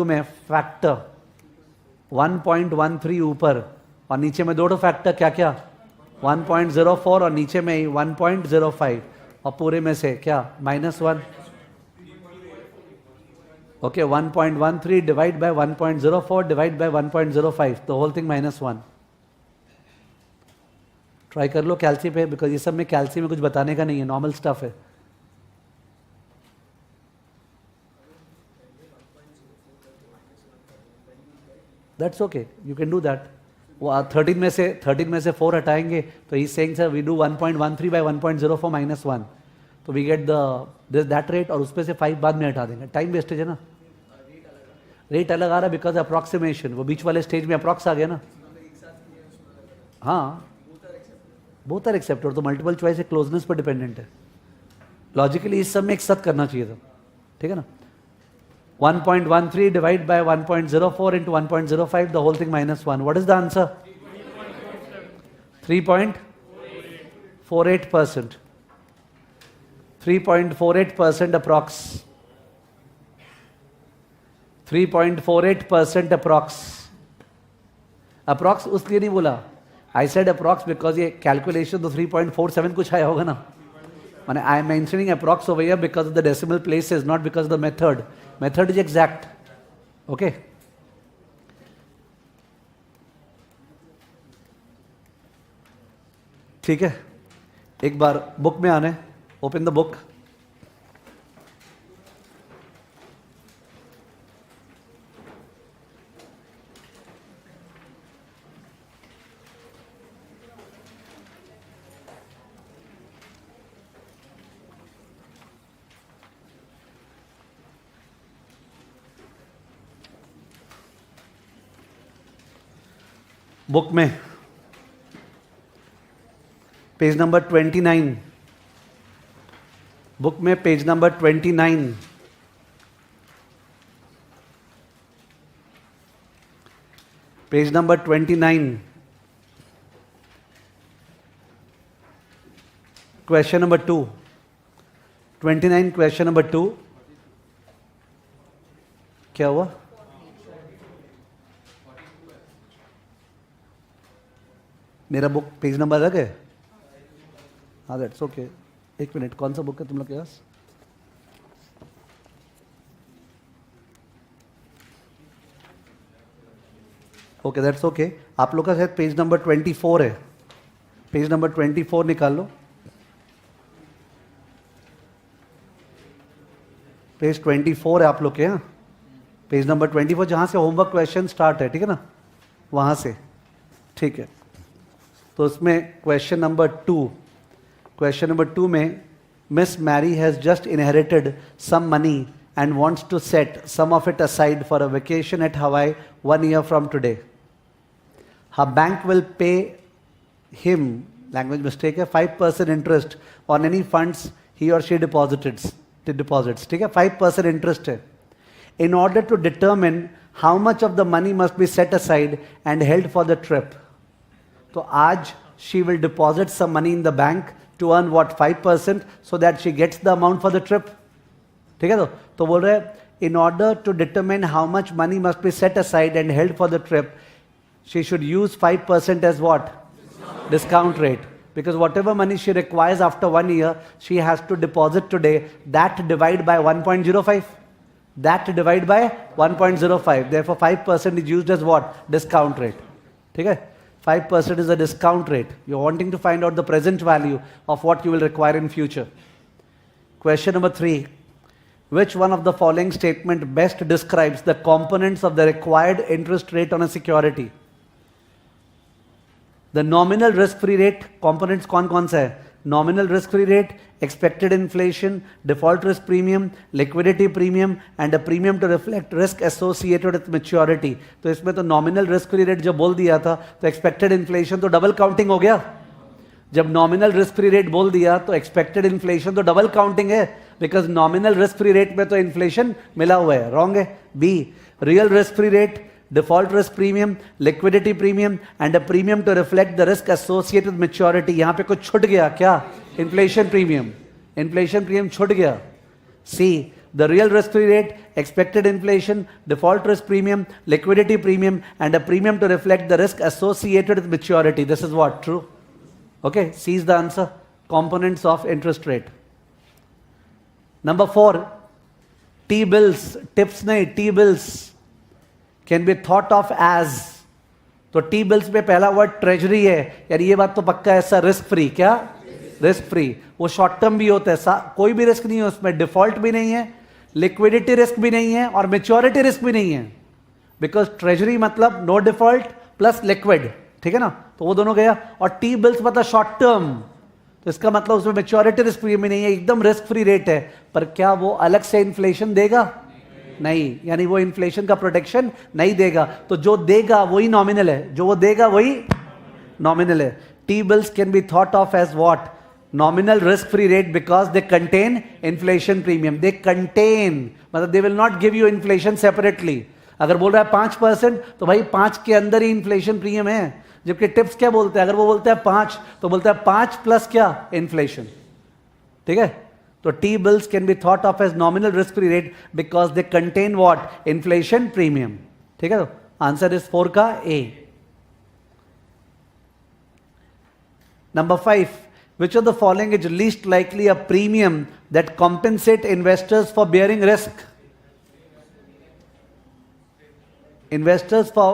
में फैक्टर 1.13 ऊपर और नीचे में 2 फैक्टर क्या क्या? 1.04 और नीचे में 1.05 और पूरे में से क्या? -1। Okay, 1.13 divide by 1.04 divide by 1.05, the whole thing -1। Try कर लो कैल्सी पे, बिकॉज ये सब में कैल्सी में कुछ बताने का नहीं है, नॉर्मल स्टफ है। That's okay, you can do that. वो 13 में से 4 हटाएंगे तो he saying sir we do 1.13 by 1.04 -1, तो वी गेट दैट रेट, और उसमें से 5 बाद में हटा देंगे। टाइम वेस्टेज है ना। रेट अलग आ रहा है बिकॉज अप्रॉक्सीमेशन, वो बीच वाले स्टेज में अप्रॉक्स आ गया ना। हाँ, बोथ आर एक्सेप्टेड, तो मल्टीपल चॉइस है, क्लोजनेस पर डिपेंडेंट है। लॉजिकली इस सब में एक साथ करना चाहिए था। ठीक है ना। 1.13 divide by 1.04 into 1.05, the whole thing -1. What is the answer? 3.48%. 3.48% approx. 3.48% approx. Approx उसलिए नहीं बोला, I said approx because ये calculation तो 3.47 कुछ आया होगा ना। माने I am mentioning approx over here because of the decimal places, not because of the method. Method is exact. Okay. ठीक है, एक बार बुक में आने, ओपन द बुक। बुक में पेज नंबर 29, बुक में page number 29, page number 29, question number 2, 29 question number 2। क्या हुआ? मेरा बुक पेज नंबर अलग है। हाँ, दैट्स ओके। एक मिनट, कौन सा बुक है तुम लोग के पास? Okay, that's okay. आप लोग का शायद पेज नंबर 24 है। पेज नंबर 24 निकाल लो। पेज 24 है आप लोग के यहाँ। पेज नंबर 24 जहाँ से होमवर्क क्वेश्चन स्टार्ट है, ठीक है ना, वहाँ से। ठीक है, तो उसमें क्वेश्चन नंबर 2 में Miss Mary has just inherited some money and wants to set some of it aside for a vacation at Hawaii 1 year from today. Her bank will pay him, language mistake है, 5% interest on any funds he और she deposits. ठीक है, 5% interest है। In order to determine how much of the money must be set aside and held for the trip, तो आज she will deposit some money in the bank to earn what 5% so that she gets the amount for the trip. ठीक है तो बोल रहे हैं in order to determine how much money must be set aside and held for the trip, she should use 5% as what? Discount rate. Because whatever money she requires after 1 year, she has to deposit today. That divide by 1.05. That divide by 1.05. Therefore 5% is used as what? Discount rate. ठीक है 5% is a discount rate. You're wanting to find out the present value of what you will require in future. Question number 3. Which one of the following statement best describes the components of the required interest rate on a security? The nominal risk-free rate components कौन सा है? Nominal risk-free rate, expected inflation, default risk premium, liquidity premium, and a premium to reflect risk associated with maturity. तो इसमें तो nominal risk-free rate जो बोल दिया था, तो expected inflation तो double counting हो गया. जब nominal risk-free rate बोल दिया, तो expected inflation तो double counting है, because nominal risk-free rate में तो inflation मिला हुआ है. Wrong है. B, real risk-free rate, default risk premium, liquidity premium, and a premium to reflect the risk associated with maturity. यहाँ पे कुछ छूट गया क्या? Inflation premium. Inflation premium छूट गया. C, the real risk-free rate, expected inflation, default risk premium, liquidity premium, and a premium to reflect the risk associated with maturity. This is what? True. Okay, C is the answer. Components of interest rate. Number 4, T-bills, tips नहीं, T-bills can be thought of as. तो T bills में पहला word treasury है यार, ये बात तो पक्का है सर. रिस्क फ्री क्या? Risk free. वो शॉर्ट टर्म भी होता है, कोई भी रिस्क नहीं है उसमें. डिफॉल्ट भी नहीं है, लिक्विडिटी रिस्क भी नहीं है, और मेच्योरिटी रिस्क भी नहीं है. बिकॉज ट्रेजरी मतलब नो डिफॉल्ट प्लस लिक्विड. ठीक है ना, तो वो दोनों गया. और टी बिल्स मतलब शॉर्ट टर्म, तो इसका मतलब उसमें मेच्योरिटी रिस्क भी नहीं है, एकदम रिस्क फ्री रेट है. पर क्या वो अलग से इन्फ्लेशन देगा? नहीं, यानी वो इन्फ्लेशन का प्रोटेक्शन नहीं देगा. तो जो देगा वही नॉमिनल है, जो वो देगा वही नॉमिनल है. T bills can be thought of as what? Nominal risk free rate, because they contain inflation premium. They contain मतलब they will not give you inflation separately. अगर बोल रहा है 5%, तो भाई 5 के अंदर ही इन्फ्लेशन प्रीमियम है. जबकि टिप्स क्या बोलते हैं? अगर वो बोलता है 5, तो बोलता है 5 प्लस क्या? इन्फ्लेशन. ठीक है, तो T-bills can be thought of as nominal risk-free rate because they contain what? Inflation premium. ठीक है, तो आंसर इज 4 का A. Number 5, which of the following is least likely a premium that compensate investors for bearing risk? Investors for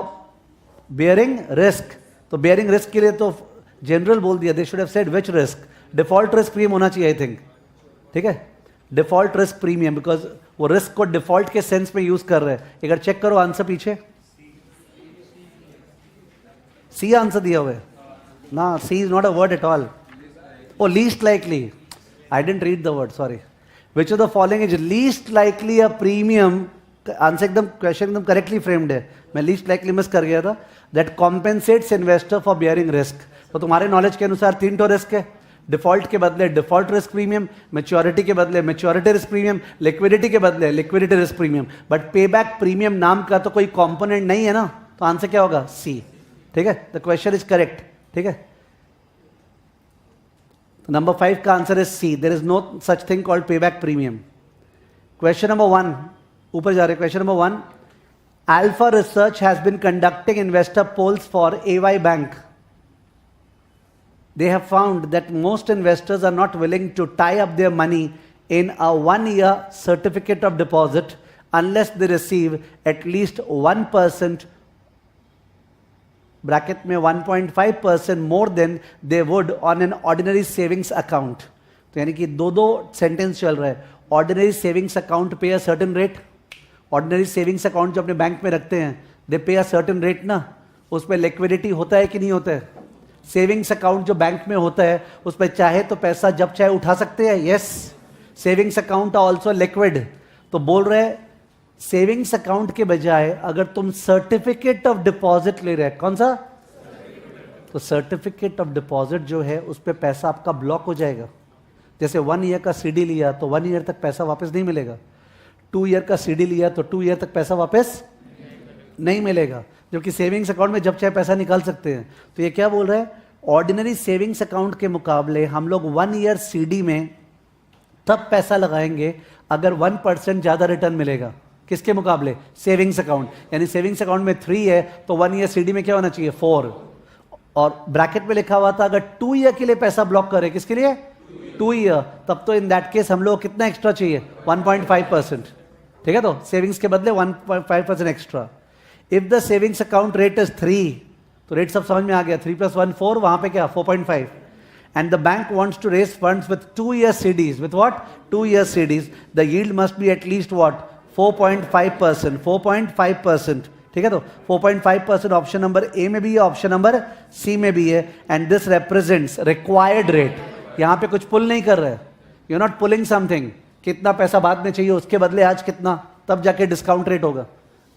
bearing risk. तो bearing risk के लिए तो general बोल दिया. They should have said which risk. Default risk premium होना चाहिए, I think. ठीक है, डिफॉल्ट रिस्क प्रीमियम, बिकॉज वो रिस्क को डिफॉल्ट के सेंस में यूज कर रहे हैं. एक बार चेक करो आंसर पीछे. सी आंसर दिया हुआ है ना. C is not a word at all. Oh least likely, I didn't read the word, sorry. Which of the following is least likely a premium? Answer एकदम, क्वेश्चन एकदम correctly framed है. मैं least likely miss कर गया था. That compensates investor for bearing risk. तो तुम्हारे knowledge के अनुसार 3 तो रिस्क है. डिफॉल्ट के बदले डिफॉल्ट रिस्क प्रीमियम, मेच्योरिटी के बदले मेच्योरिटी रिस्क प्रीमियम, लिक्विडिटी के बदले लिक्विडिटी रिस्क प्रीमियम. बट पे बैक प्रीमियम नाम का तो कोई कंपोनेंट नहीं है ना, तो आंसर क्या होगा? सी. ठीक है, द क्वेश्चन इज करेक्ट. ठीक है, नंबर 5 का answer is C. There is no such thing called pay back premium. Question number 1, ऊपर जा रहे. Question number 1, Alpha Research has been conducting investor polls for AY bank. They have found that most investors are not willing to tie up their money in a 1-year certificate of deposit unless they receive at least 1% bracket में 1.5% more than they would on an ordinary savings account. तो यानी कि दो sentence चल रहा है. Ordinary savings account पे a certain rate. Ordinary savings account जो अपने बैंक में रखते हैं, दे पे अ सर्टेन रेट ना. उसमें लिक्विडिटी होता है कि नहीं होता है? सेविंग्स अकाउंट जो बैंक में होता है उसमें चाहे तो पैसा जब चाहे उठा सकते हैं. Yes, savings account also liquid. तो बोल रहे सेविंग्स अकाउंट के बजाय अगर तुम सर्टिफिकेट ऑफ डिपॉजिट ले रहे, कौन सा? तो सर्टिफिकेट ऑफ डिपॉजिट जो है उस पर पैसा आपका ब्लॉक हो जाएगा. जैसे 1 ईयर का CD लिया तो 1 ईयर तक पैसा वापस नहीं मिलेगा. 2 ईयर का CD लिया तो 2 ईयर तक पैसा वापस नहीं मिलेगा. जबकि सेविंग्स अकाउंट में जब चाहे पैसा निकाल सकते हैं. तो ये क्या बोल रहे हैं? ऑर्डिनरी सेविंग्स अकाउंट के मुकाबले हम लोग 1 ईयर सीडी में तब पैसा लगाएंगे अगर 1% ज्यादा रिटर्न मिलेगा। किसके मुकाबले? Savings account. यानी सेविंग्स अकाउंट में 3 है तो 1 ईयर सीडी में क्या होना चाहिए? 4। और ब्रैकेट में लिखा हुआ था अगर 2 ईयर के लिए पैसा ब्लॉक करे, किसके लिए? 2 ईयर, तब तो इन दैट केस हम लोग कितना एक्स्ट्रा चाहिए? 1.5%। ठीक है, तो सेविंग्स के बदले 1.5% extra. If the savings account rate is 3, तो रेट सब समझ में आ गया, 3 + 1 4, वहां पे क्या? 4.5। and the bank wants to raise funds with 2-year CDs. With what? 2-year CDs. The yield must be at least what? 4.5%. 4.5%. ठीक है, तो 4.5% ऑप्शन नंबर ए में भी है, ऑप्शन नंबर सी में भी है। And this represents required rate. यहां पे कुछ पुल नहीं कर रहे, यू नॉट पुलिंग समथिंग। कितना पैसा बाद में चाहिए, उसके बदले आज कितना, तब जाके डिस्काउंट रेट होगा।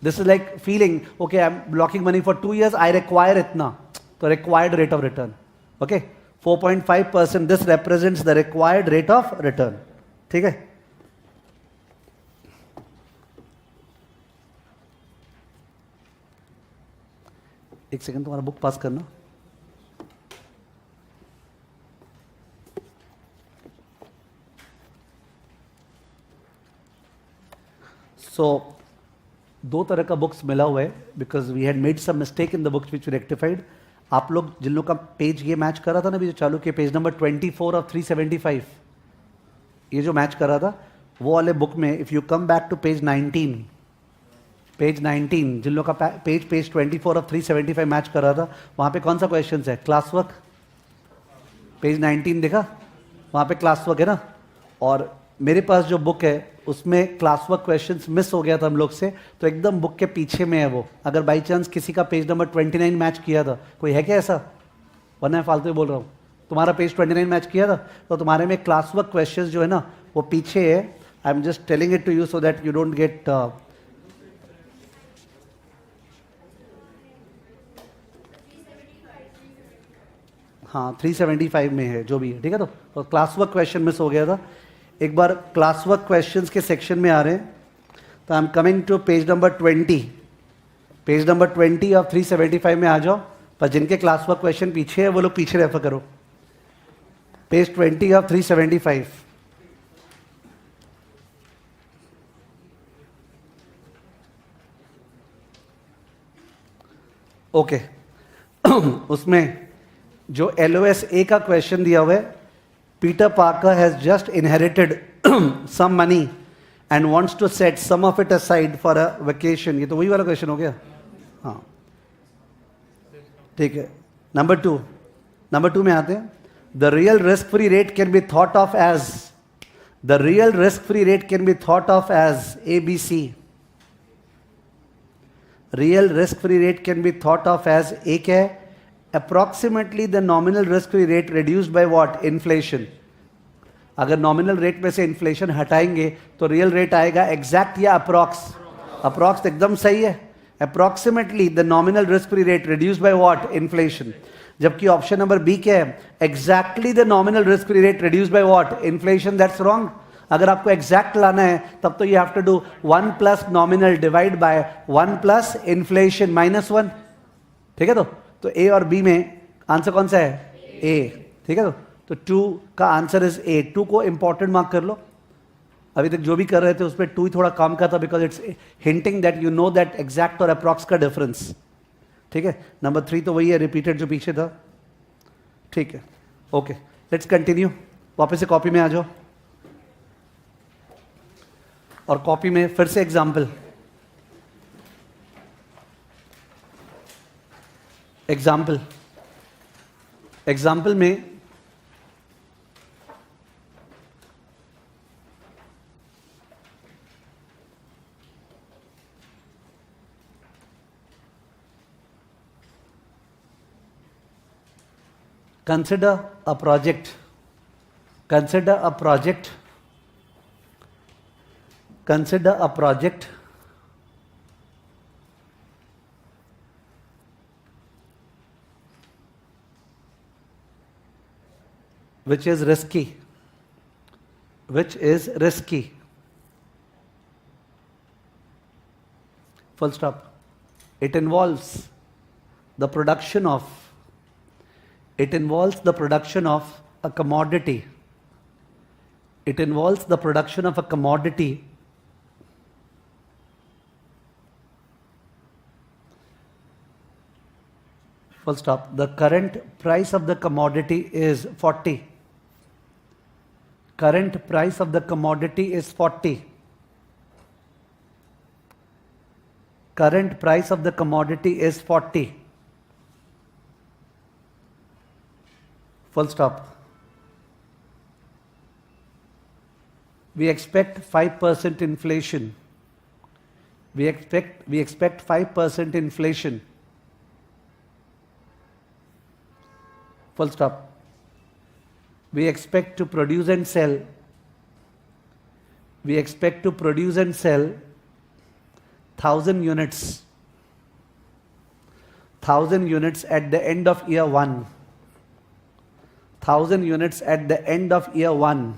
This is like feeling, okay I am blocking money for 2 years, I require इतना, तो required rate of return. Okay, 4.5%, this represents the required rate of return. ठीक है, एक सेकंड तुम्हारा बुक पास करना। दो तरह का बुक्स मिला हुआ है because we had made some mistake in the books which we rectified. आप लोग जिन लोग का पेज ये मैच कर रहा था ना, अभी जो चालू किया, पेज नंबर 24 ऑफ 375, ये जो मैच कर रहा था वो वाले बुक में if you come back to page 19, जिन लोग का पेज 24 ऑफ 375 मैच कर रहा था, वहां पे कौन सा क्वेश्चन है? Class work. पेज 19 देखा, वहां पे क्लास वर्क है ना। और मेरे पास जो बुक है उसमें क्लास वर्क क्वेश्चंस मिस हो गया था हम लोग से, तो एकदम बुक के पीछे में है वो। अगर बाई चांस किसी का पेज नंबर 29 मैच किया था, कोई है क्या ऐसा? वरना मैं फालतू ही बोल रहा हूँ। तुम्हारा पेज 29 मैच किया था तो तुम्हारे में क्लास वर्क क्वेश्चंस जो है ना वो पीछे है। I am just telling it to you so that you don't get हाँ 375 में है जो भी है। ठीक है, तो क्लास वर्क क्वेश्चन मिस हो गया था। एक बार क्लास वर्क क्वेश्चंस के सेक्शन में आ रहे हैं, तो I am coming to page number 20। Page number 20 of 375 में आ जाओ, पर जिनके क्लास वर्क क्वेश्चन पीछे है वो लोग पीछे रेफर करो। Page 20 of 375। ओके उसमें जो LOS A का क्वेश्चन दिया हुआ है, Peter Parker has just inherited some money and wants to set some of it aside for a vacation. ये तो वही वाला क्वेश्चन हो गया। हाँ ठीक है, नंबर टू में आते हैं। The real risk-free rate can be thought of as, the real risk-free rate can be thought of as ABC. Real risk-free rate can be thought of as A क्या है? Approximately the nominal risk-free rate reduced by what? Inflation. अगर nominal rate में से inflation हटाएंगे तो real rate आएगा exact या approx? Approx एकदम सही है। Approximately the nominal risk-free rate reduced by what? Inflation. जबकि ऑप्शन नंबर बी क्या है? Exactly the nominal risk-free rate reduced by what? Inflation. That's wrong. अगर आपको exact लाना है तब तो you have to do 1 plus nominal divide by 1 plus inflation minus 1. ठीक है, तो ए और बी में आंसर कौन सा है? ए। ठीक है, तो 2 का आंसर इज ए। 2 को इंपॉर्टेंट मार्क कर लो। अभी तक जो भी कर रहे थे उसमें 2 ही थोड़ा काम का था because it's hinting that you know that exact और अप्रॉक्स का डिफरेंस। ठीक है, नंबर 3 तो वही है, रिपीटेड जो पीछे था। ठीक है, ओके लेट्स कंटिन्यू। वापस से कॉपी में आ जाओ और कॉपी में फिर से एग्जाम्पल में consider a project which is risky, full stop. It involves the production of It involves the production of a commodity. It involves the production of a commodity full stop. The current price of the commodity is 40. Current price of the commodity is 40. Current price of the commodity is 40. Full stop. We expect 5% inflation. We expect 5% inflation. Full stop. We expect to produce and sell. We expect to produce and sell 1,000 units. 1,000 units at the end of year 1. 1,000 units at the end of year 1.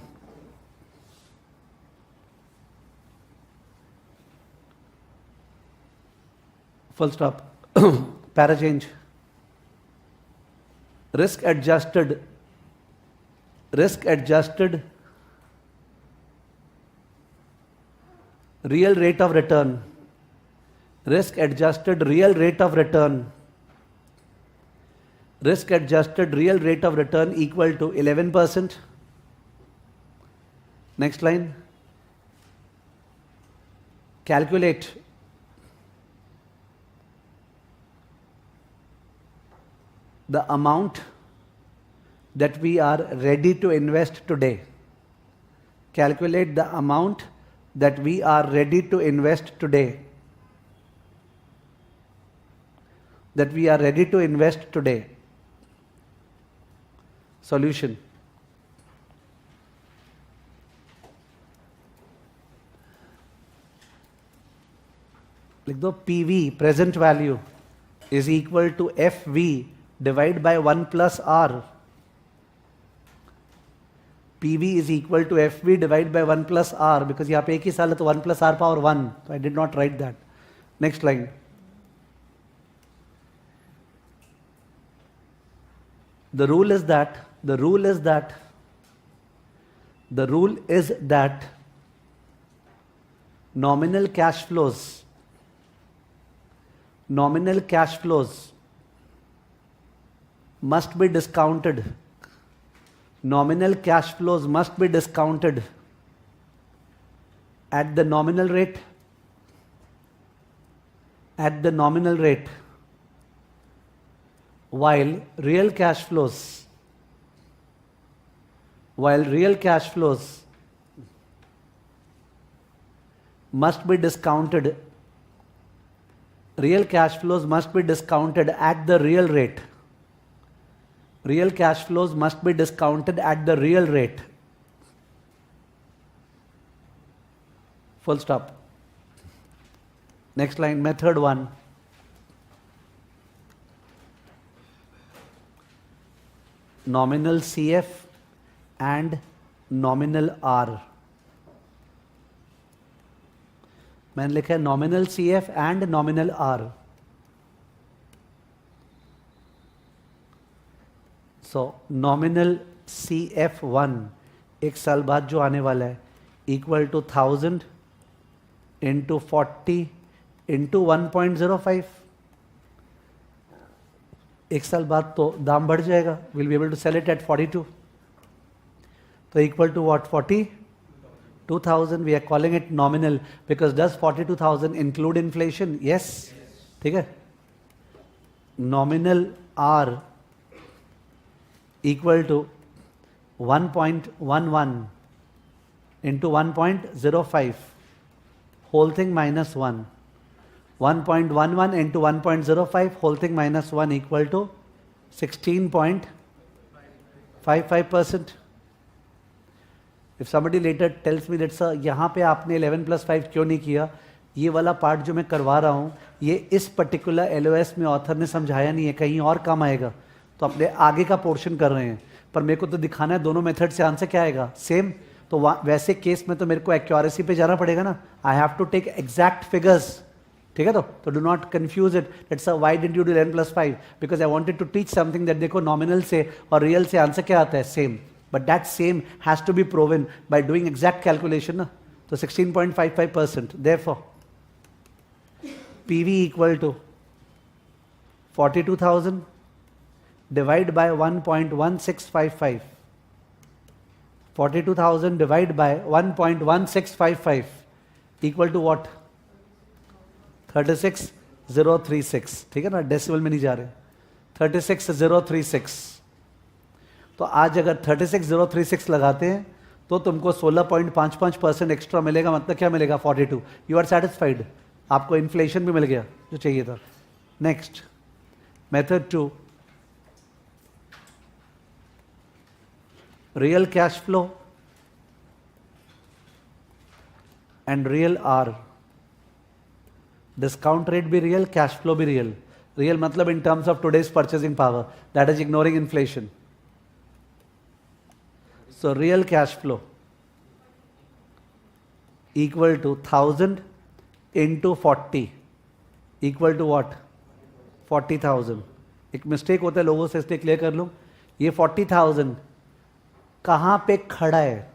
Full stop. Para change. Risk adjusted real rate of return. Risk adjusted real rate of return. Risk adjusted real rate of return equal to 11%. Next line. Calculate the amount that we are ready to invest today. Calculate the amount that we are ready to invest today. That we are ready to invest today. Solution. लिख दो PV present value is equal to FV divided by 1 plus R. PV is equal to FV divided by 1 plus R because यहाँ पे एक ही साल है तो 1 plus R power 1. So I did not write that. Next line. The rule is that nominal cash flows must be discounted. Nominal cash flows must be discounted at the nominal rate. While real cash flows must be discounted. Real cash flows must be discounted at the real rate. Real cash flows must be discounted at the real rate. Full stop. Next line, method 1. Nominal CF and nominal R. मैंने लिखा है nominal CF and nominal R. So nominal CF1 एक साल बाद जो आने वाला है equal to 1000 into 40 into 1.05. एक साल बाद तो दाम बढ़ जाएगा. We'll be able to sell it at 42. So equal to what? 42,000. We are calling it nominal because does 42,000 include inflation? Yes. ठीक है. Nominal R equal to 1.11 into 1.05. Whole thing minus 1. 1.11 into 1.05 whole thing minus 1 equal to 16.55%. If somebody later tells me that sir यहाँ पे आपने 11 plus 5 क्यों नहीं किया, ये वाला पार्ट जो मैं करवा रहा हूँ ये इस पर्टिकुलर LOS में ऑथर ने समझाया नहीं है, कहीं और काम आएगा, तो अपने आगे का पोर्शन कर रहे हैं. पर मेरे को तो दिखाना है दोनों मेथड से आंसर क्या आएगा, सेम. तो वैसे केस में तो मेरे को एक्यूरेसी पे जाना पड़ेगा ना. I have to take exact figures. ठीक है? तो do not confuse it that sir why did you do n + 5, because I wanted to teach something that देखो नॉमिनल से और रियल से आंसर क्या आता है, same, but that same has to be proven by doing exact calculation ना. तो 16.55%. Therefore PV equal to 42,000 divide by 1.1655. 42,000 divide by 1.1655 equal to what? 36,036. ठीक है ना, डेसिमल में नहीं जा रहे. 36,036. तो आज अगर 36,036 लगाते हैं तो तुमको 16.55% एक्स्ट्रा मिलेगा. मतलब क्या मिलेगा? 42. You are satisfied? आपको इन्फ्लेशन भी मिल गया जो चाहिए था. Next method 2, real cash flow and real R. Discount rate भी रियल, कैश फ्लो भी रियल. रियल मतलब in terms of today's purchasing power, that is ignoring inflation. So real cash flow equal to 1000 into 40 equal to what? 40,000. एक mistake होता है लोगों से, इसलिए clear कर लूं. ये 40,000 कहां पे खड़ा है?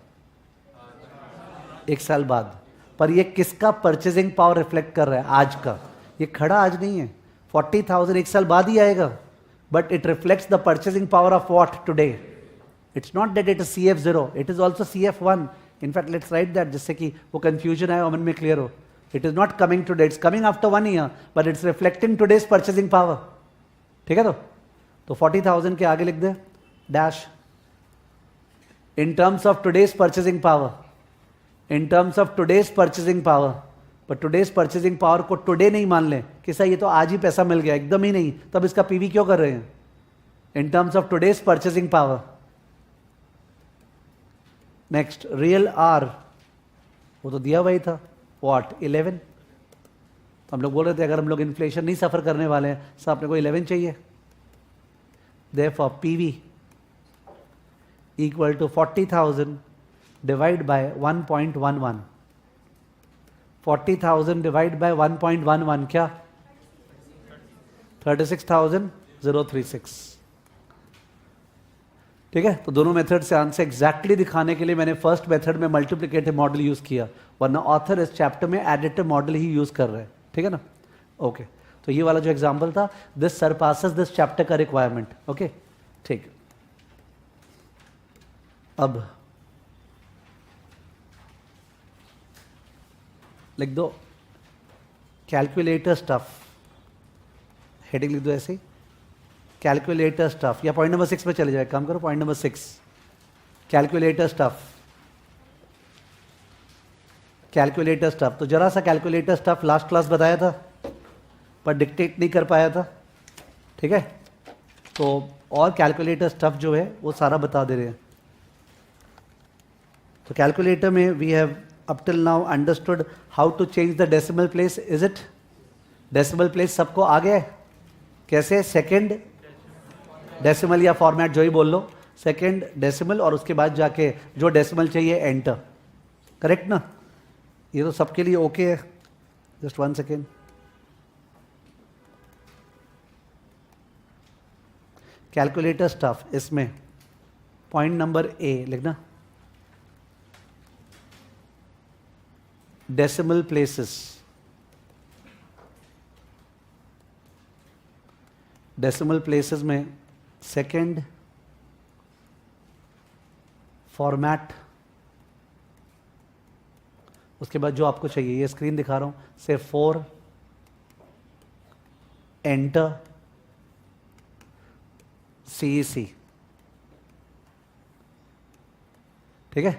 एक साल बाद. पर ये किसका परचेजिंग पावर रिफ्लेक्ट कर रहा है? आज का. ये खड़ा आज नहीं है. 40,000 एक साल बाद ही आएगा, but it reflects the purchasing power of what? Today. It's not that it is CF0, it is also CF1. In fact let's write that, जिससे कि वो कंफ्यूजन आए और मन में क्लियर हो. It is not coming today, it's coming after 1 year, but it's reflecting today's purchasing power. ठीक है? तो 40,000 के आगे लिख they dash. In terms of today's purchasing power, in terms of today's purchasing power, पर today's purchasing power को today नहीं मान ले कि सर ये तो आज ही पैसा मिल गया, एकदम ही नहीं, तब इसका PV क्यों कर रहे हैं? In terms of today's purchasing power. Next, real R, वो तो दिया वही था. What? 11. तो हम लोग बोल रहे थे अगर हम लोग इन्फ्लेशन नहीं सफर करने वाले हैं, तो अपने को 11 चाहिए. Therefore PV equal to 40,000 divide by 1.11. 40,000 divide by 1.11 क्या? 36,036. ठीक है? तो दोनों मेथड से आंसर एग्जैक्टली दिखाने के लिए मैंने फर्स्ट मेथड में मल्टीप्लिकेटिव मॉडल यूज किया, वरना ऑथर इस चैप्टर में एडिटिव मॉडल ही यूज कर रहे हैं. ठीक है ना? ओके. तो ये वाला जो एग्जांपल था, दिस सरपासेस दिस चैप्टर का रिक्वायरमेंट. ओके, ठीक. अब लिख दो कैलकुलेटर स्टफ. हेडिंग लिख दो ऐसे ही, कैलकुलेटर स्टफ, या पॉइंट नंबर 6 पे चले जाए. काम करो, point number 6, calculator stuff. Calculator stuff, तो जरा सा कैलकुलेटर स्टफ लास्ट क्लास बताया था, पर डिक्टेट नहीं कर पाया था. ठीक है? तो और कैलकुलेटर स्टफ जो है वो सारा बता दे रहे हैं. तो कैलकुलेटर में we have up till now understood how to change the decimal place. Is it? Decimal place सबको आ गया है? कैसे? सेकेंड डेसिमल या फॉर्मेट जो ही बोल लो, सेकेंड डेसिमल और उसके बाद जाके जो डेसिमल चाहिए एंटर. करेक्ट ना? ये तो सबके लिए ओके है. Just 1 second. कैलकुलेटर स्टफ, इसमें पॉइंट नंबर A लिखना, डेसिमल प्लेसेस. डेसिमल प्लेसेस में सेकेंड फॉर्मेट, उसके बाद जो आपको चाहिए, ये स्क्रीन दिखा रहा हूं, से 4 एंटर CEC. ठीक है?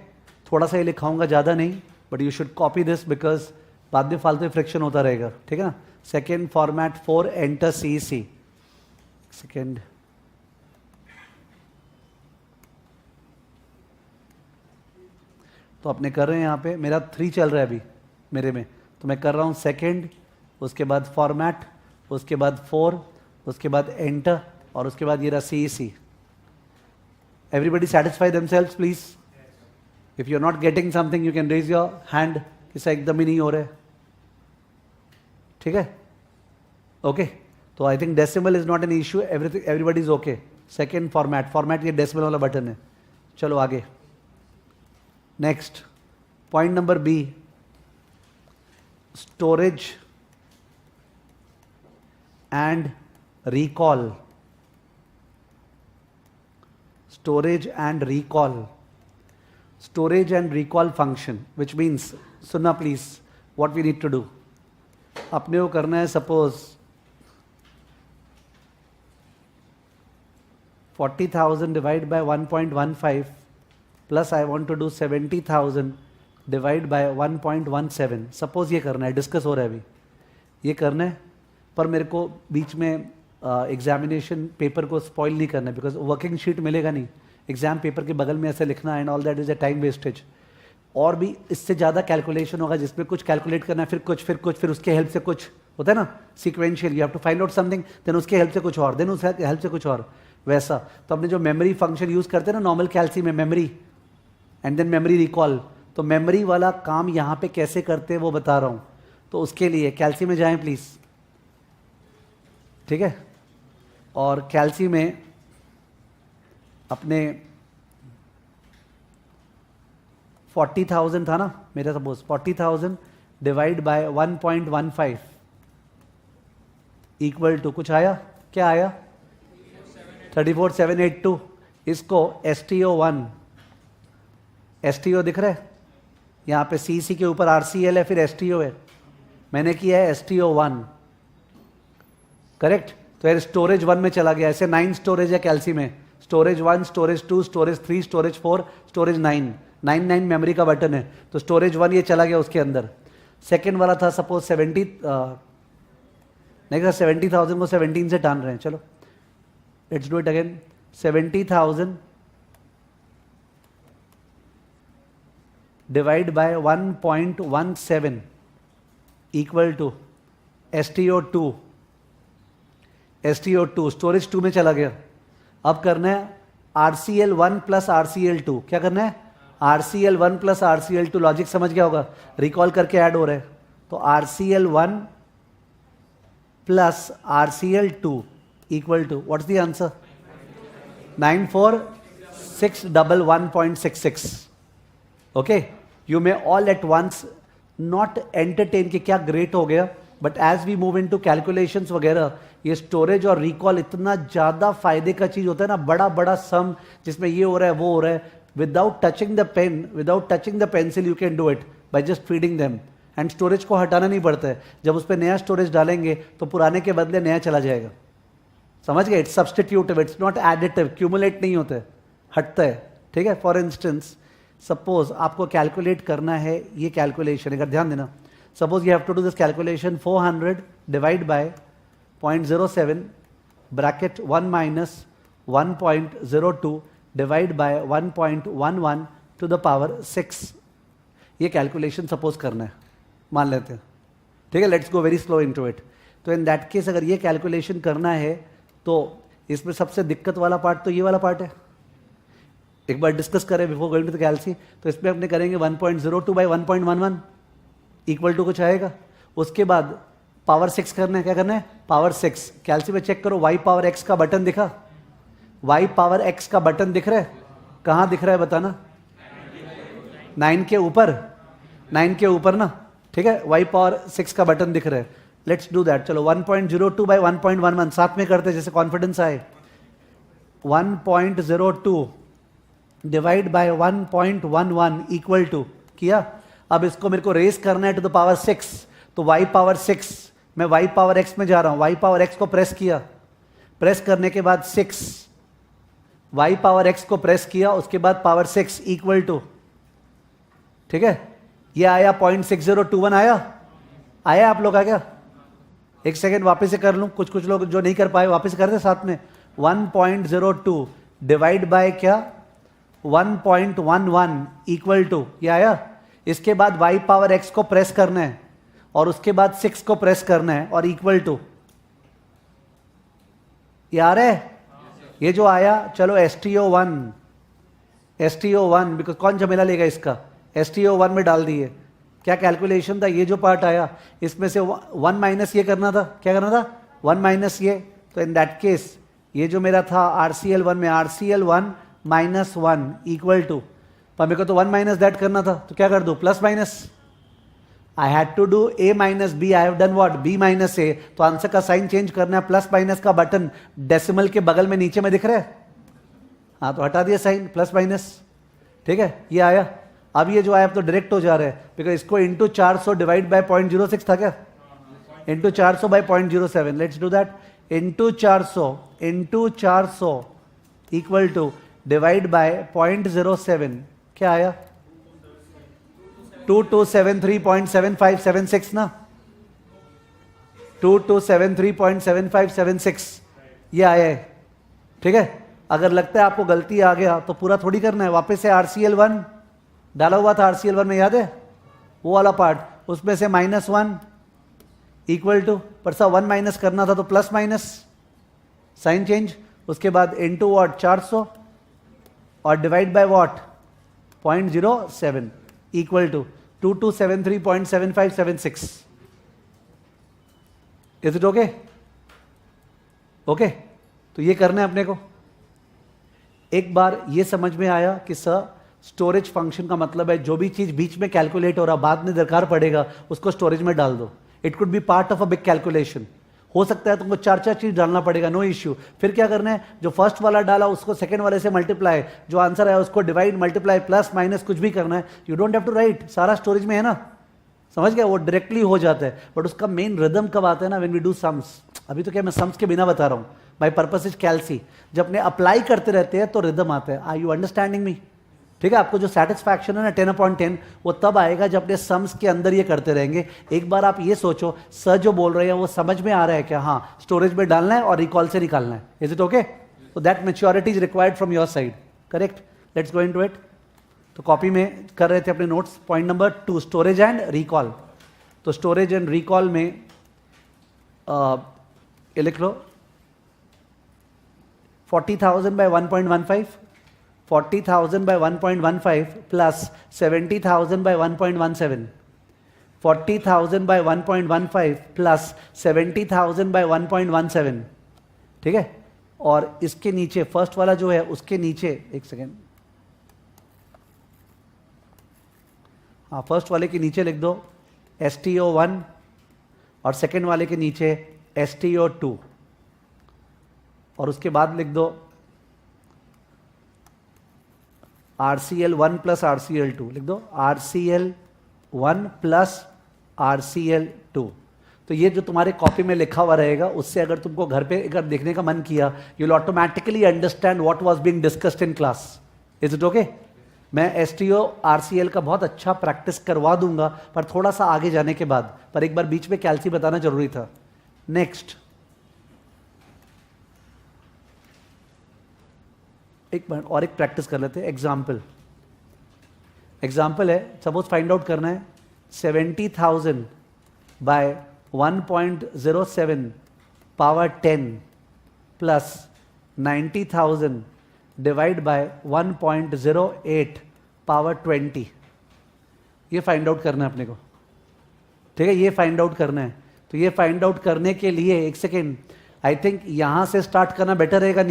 थोड़ा सा ये लिखाऊंगा, ज़्यादा नहीं, but you should copy this because बाद में फालतू फ्रिक्शन होता रहेगा. ठीक है ना? Second format 4 enter CEC. Second तो अपने कर रहे हैं, यहाँ पे मेरा 3 चल रहा है अभी मेरे में, तो मैं कर रहा हूँ सेकेंड, उसके बाद फॉर्मेट, उसके बाद 4, उसके बाद एंटर और उसके बाद ये रहा CEC. Everybody satisfy themselves please. If you are not getting something you can raise your hand. किसा एकदम ही नहीं हो रहा है. ठीक है, ओके। तो I think decimal is not an issue, everything everybody is okay. Second format ये डेसिमल वाला बटन है। चलो आगे, next point number B, storage and recall. Storage and recall, storage and recall function, which means, सुनना please, what we need to do. अपने को करना है, suppose 40,000 divide by 1.15 plus I want to do 70,000 divide by 1.17। Suppose ये करना है, discuss हो रहा है अभी, ये करना है, पर मेरे को बीच में एग्जामिनेशन पेपर को स्पॉइल नहीं करना है, बिकॉज वर्किंग शीट मिलेगा नहीं, एग्जाम पेपर के बगल में ऐसे लिखना and all that is a time wastage. और भी इससे ज़्यादा कैलकुलेशन होगा जिसमें कुछ कैलकुलेट करना है, फिर उसके हेल्प से कुछ होता है ना, sequential, you have to find out something, then उसके हेल्प से कुछ और, देन उस हेल्प से कुछ और, वैसा। तो अपने जो मेमोरी फंक्शन यूज करते हैं ना नॉर्मल कैल्सी में, memory and then memory recall, तो मेमोरी वाला काम यहाँ पे कैसे करते हैं वो बता रहा हूँ। तो उसके लिए कैल्सी में जाएं प्लीज, ठीक है। और कैल्सी में अपने 40,000 था ना मेरा, suppose 40,000 divide by 1.15 equal to कुछ आया, क्या आया, 34,782। इसको STO1, STO दिख रहा है यहाँ पे, CC के ऊपर RCL है, फिर STO है, मैंने किया है STO1, करेक्ट। तो यार स्टोरेज 1 में चला गया, ऐसे 9 स्टोरेज है कैल्सी में, storage 1, storage 2, storage 3, storage 4, storage 9 memory का बटन है, तो स्टोरेज 1 ये चला गया उसके अंदर। सेकेंड वाला था सपोज 70,000 को 17 से टान रहे हैं, चलो let's do it again. 70,000 divide by 1.17 equal to STO2, storage 2 में चला गया। अब करना है RCL1 प्लस RCL2, क्या करना है, RCL1 प्लस RCL2, लॉजिक समझ गया होगा, रिकॉल करके ऐड हो रहे हैं। तो RCL1 plus RCL2 equal to, what's the answer, 94,611.66। Okay, you may all at once not entertain कि क्या ग्रेट हो गया, but as we move into calculations वगैरह, ये स्टोरेज और रिकॉल इतना ज्यादा फायदे का चीज होता है ना, बड़ा बड़ा सम जिसमें ये हो रहा है वो हो रहा है, विदाउट टचिंग द पेन, without touching the pencil you can do it by just feeding them. And storage को हटाना नहीं पड़ता है, जब उस पर नया स्टोरेज डालेंगे तो पुराने के बदले नया चला जाएगा, समझ गए। It's substitutive, it's not additive, cumulate नहीं होता है, हटता है, ठीक है। फॉर इंस्टेंस सपोज आपको कैलकुलेट करना है ये कैलकुलेशन, अगर ध्यान देना, suppose you have to do this calculation 400 divide by 0.07 bracket 1 minus 1.02 divide by 1.11 to the power 6, ये कैलकुलेशन सपोज करना है, मान लेते हैं, ठीक है। Let's go very slow into it. तो इन दैट केस अगर ये कैलकुलेशन करना है तो इसमें सबसे दिक्कत वाला पार्ट तो ये वाला पार्ट है, एक बार डिस्कस करें बिफोर गोइंग टू द कैल्सी। तो इसमें अपने करेंगे 1.02 बाई 1.11 इक्वल टू कुछ आएगा, उसके बाद पावर 6 करना है, क्या करना है, पावर 6। कैल्सी में चेक करो, y पावर x का बटन दिखा, y पावर x का बटन दिख रहा है, कहाँ दिख रहा है बताना, 9 के ऊपर, 9 के ऊपर ना, ठीक है, y पावर 6 का बटन दिख रहा है। लेट्स डू दैट, चलो 1.02 बाई 1.11 साथ में करते जैसे कॉन्फिडेंस आए। 1.02 डिवाइड बाय 1.11 इक्वल टू किया। अब इसको मेरे को रेस करना है टू द पावर 6, तो y पावर 6, मैं y पावर x में जा रहा हूं, y पावर x को प्रेस किया, प्रेस करने के बाद 6, y पावर x को प्रेस किया, उसके बाद पावर 6 इक्वल टू, ठीक है, ये आया 0.6021 आया आप लोग आ गया। एक सेकेंड वापस से कर लूं, कुछ लोग जो नहीं कर पाए वापस कर दे साथ में। 1.02 डिवाइड बाय क्या, 1.11 इक्वल टू, ये आया। इसके बाद y पावर x को प्रेस करना है और उसके बाद 6 को प्रेस करना है और इक्वल टू, ये आ रहा है, ये जो आया। चलो STO1 बिकॉज कौन झमेला लेगा इसका, STO1 में डाल दिए, क्या कैलकुलेशन था, ये जो पार्ट आया इसमें से 1 माइनस ये करना था, क्या करना था 1 माइनस ये, तो इन दैट केस ये जो मेरा था RCL1 में RCL1 माइनस 1 इक्वल टू, पर मेरे को तो 1 माइनस दैट करना था, तो क्या कर दो plus minus, I had to do A minus B, I have done what B minus A, तो आंसर का साइन चेंज करना है, प्लस माइनस का बटन डेसिमल के बगल में नीचे में दिख रहा है, हाँ तो हटा दिया साइन प्लस माइनस, ठीक है ये आया। अब ये जो आया अब तो डायरेक्ट हो जा रहा है, बिकॉज इसको इंटू 400 डिवाइड बाय 0.06 था क्या, into 400 by 0.07, let's do that, into 400 equal to divide by 0.07, क्या आया 2273.7576 ना, 2273.7576 ये आया है, ठीक है। अगर लगता है आपको गलती आ गया तो पूरा थोड़ी करना है, वापस से RCL1 डाला हुआ था, RCL1 में याद है वो वाला पार्ट, उसमें से -1 इक्वल टू, पर सा 1 माइनस करना था तो प्लस माइनस साइन चेंज, उसके बाद इनटू व्हाट 400 और divide by what 0.07 equal to 2273.7576। Is it okay? Okay, तो ये करना है अपने को। एक बार ये समझ में आया कि सर स्टोरेज फंक्शन का मतलब है जो भी चीज बीच में कैलकुलेट हो रहा बाद में दरकार पड़ेगा उसको स्टोरेज में डाल दो। It could be part of a big calculation, हो सकता है तुमको 4 चीज डालना पड़ेगा, नो इश्यू। फिर क्या करना है, जो फर्स्ट वाला डाला उसको सेकंड वाले से मल्टीप्लाई, जो आंसर है उसको डिवाइड मल्टीप्लाई प्लस माइनस कुछ भी करना है, you don't have to write, सारा स्टोरेज में है ना, समझ गया, वो डायरेक्टली हो जाता है। बट उसका मेन रिदम कब आता है ना, व्हेन वी डू सम्स। अभी तो क्या मैं सम्स के बिना बता रहा हूं, माय पर्पस इज कैल्सी। जब अपने अप्लाई करते रहते हैं तो रिदम आता है। Are you understanding me? ठीक है, आपको जो सेटिस्फैक्शन है ना 10/10 वो तब आएगा जब अपने सम्स के अंदर ये करते रहेंगे। एक बार आप ये सोचो सर जो बोल रहे हैं वो समझ में आ रहा है क्या, हाँ स्टोरेज में डालना है और रिकॉल से निकालना है, इज इट ओके? तो that maturity is required from your side, correct? Let's go into it. तो कॉपी में कर रहे थे अपने notes, point number 2 storage and recall. तो स्टोरेज एंड रिकॉल में ये लिख लो 40,000 by 1.15, 40,000 by 1.15 plus 70,000 by 1.17, 40,000 by 1.15 plus 70,000 by 1.17, ठीक है। और इसके नीचे फर्स्ट वाला जो है उसके नीचे, एक सेकेंड, हाँ फर्स्ट वाले के नीचे लिख दो STO1 और सेकेंड वाले के नीचे STO2 और उसके बाद लिख दो RCL1 प्लस RCL2, लिख दो RCL1 प्लस RCL2। तो ये जो तुम्हारे कॉपी में लिखा हुआ रहेगा उससे अगर तुमको घर पे अगर देखने का मन किया, you will automatically understand what was being discussed in class, is it okay? मैं STO RCL का बहुत अच्छा प्रैक्टिस करवा दूंगा पर थोड़ा सा आगे जाने के बाद, पर एक बार बीच में कैल्सी बताना जरूरी था। नेक्स्ट, एक मिनट और एक प्रैक्टिस कर लेते हैं। एग्जाम्पल है, सपोज फाइंड आउट करना है 70,000 by 1.07 power 10 plus 90,000 divide by 1.08 power 20, ये फाइंड आउट करना है अपने को, ठीक है, ये फाइंड आउट करना है। तो ये फाइंड आउट करने के लिए एक सेकेंड, आई थिंक यहां से स्टार्ट करना बेटर रहेगा।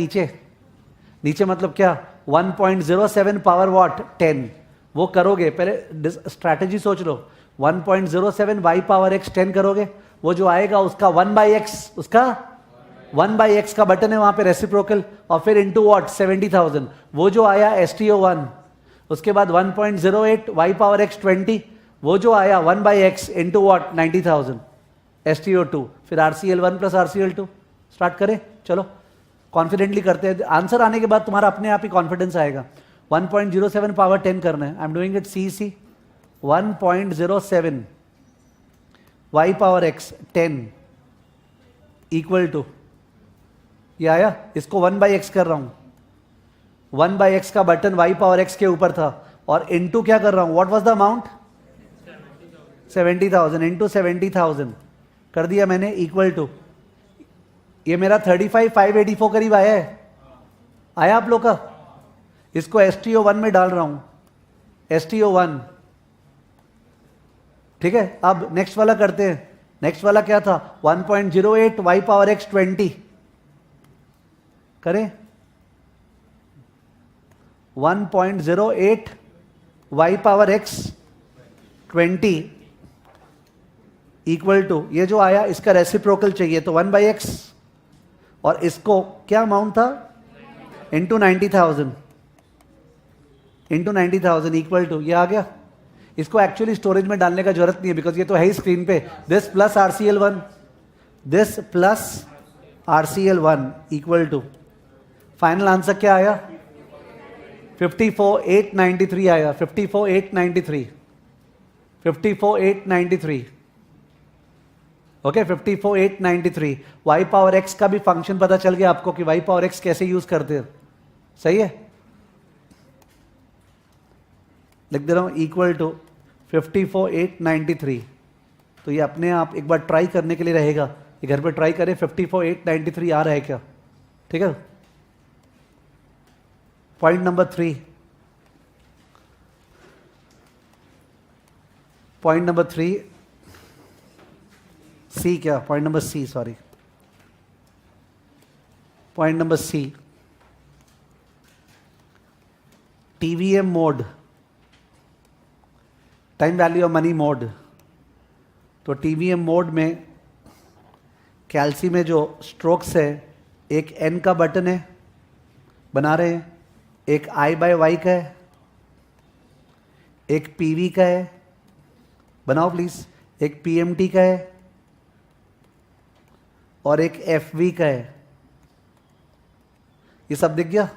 नीचे मतलब क्या, 1.07 पावर वॉट 10, वो करोगे पहले स्ट्रैटेजी सोच लो। 1.07 y पावर x 10 करोगे, वो जो आएगा उसका 1/x, उसका 1/x का बटन है वहां पे रेसिप्रोकल, और फिर इंटू वॉट 70,000, वो जो आया STO1, उसके बाद 1.08 y पावर x 20, वो जो आया 1/x इंटू वॉट 90,000 STO2, फिर RCL1 प्लस RCL2। स्टार्ट करें, चलो कॉन्फिडेंटली करते हैं। आंसर आने के बाद तुम्हारा अपने आप ही कॉन्फिडेंस आएगा। 1.07 पावर 10 करना है, I am doing it CC 1.07 y power x 10 equal to, ये आया, इसको 1/x कर रहा हूं, 1/x का बटन y पावर x के ऊपर था और इनटू क्या कर रहा हूं, what was the amount 70,000 into 70,000 कर दिया मैंने, इक्वल टू, ये मेरा 35,584 करीब आया है, आया आप लोग का? इसको STO1 में डाल रहा हूं, STO1 ठीक है, अब नेक्स्ट वाला करते हैं। नेक्स्ट वाला क्या था, 1.08 y पावर x 20 करें, 1.08 y power x 20 equal to, ये जो आया इसका रेसिप्रोकल चाहिए तो 1/x, और इसको क्या अमाउंट था, इंटू 90,000 इक्वल टू, ये आ गया। इसको एक्चुअली स्टोरेज में डालने का जरूरत नहीं है, बिकॉज ये तो है ही स्क्रीन पे। This plus RCL1, this plus RCL1 equal to, final answer क्या आया, 54,893 आया, 54,893 ओके, 54,893। y पावर x का भी फंक्शन पता चल गया आपको कि y पावर x कैसे यूज करते हैं, सही है। लिख दे रहा हूं इक्वल टू 54,893। तो ये अपने आप एक बार ट्राई करने के लिए रहेगा, ये घर पे ट्राई करें 54,893 आ रहा है क्या, ठीक है। Point number 3, point number 3 C, क्या point number C, sorry, point number C, TVM mode, time value of money mode. तो TVM मोड में कैल्सी में जो स्ट्रोक्स है, एक N का बटन है, बना रहे हैं, एक I/Y का है, एक PV का है, बनाओ प्लीज, एक PMT का है, और एक FV का है। ये सब दिख गया।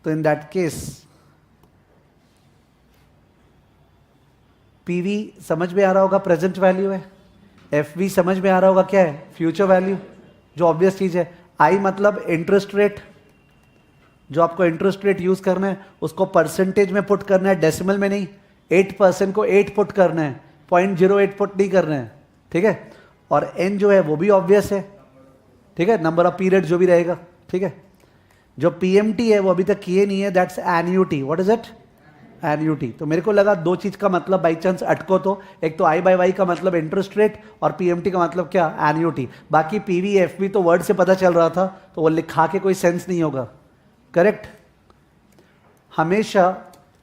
तो इन दैट केस PV समझ में आ रहा होगा, प्रेजेंट वैल्यू है। FV समझ में आ रहा होगा क्या है, फ्यूचर वैल्यू, जो ऑब्वियस चीज है। I मतलब इंटरेस्ट रेट, जो आपको इंटरेस्ट रेट यूज करना है उसको परसेंटेज में पुट करना है, डेसिमल में नहीं। 8% को 8 पुट करना है, 0.08 पुट नहीं करना है, ठीक है। और N जो है वो भी ऑब्वियस है, ठीक है, नंबर ऑफ पीरियड जो भी रहेगा, ठीक है। जो PMT है वो अभी तक किए नहीं है, that's annuity. What is it, annuity. तो मेरे को लगा दो चीज का मतलब बाई चांस अटको तो, एक तो I/Y का मतलब इंटरेस्ट रेट, और PMT का मतलब क्या, एन्यूटी। बाकी PV FV तो वर्ड से पता चल रहा था, तो वो लिखा के कोई सेंस नहीं होगा, करेक्ट। हमेशा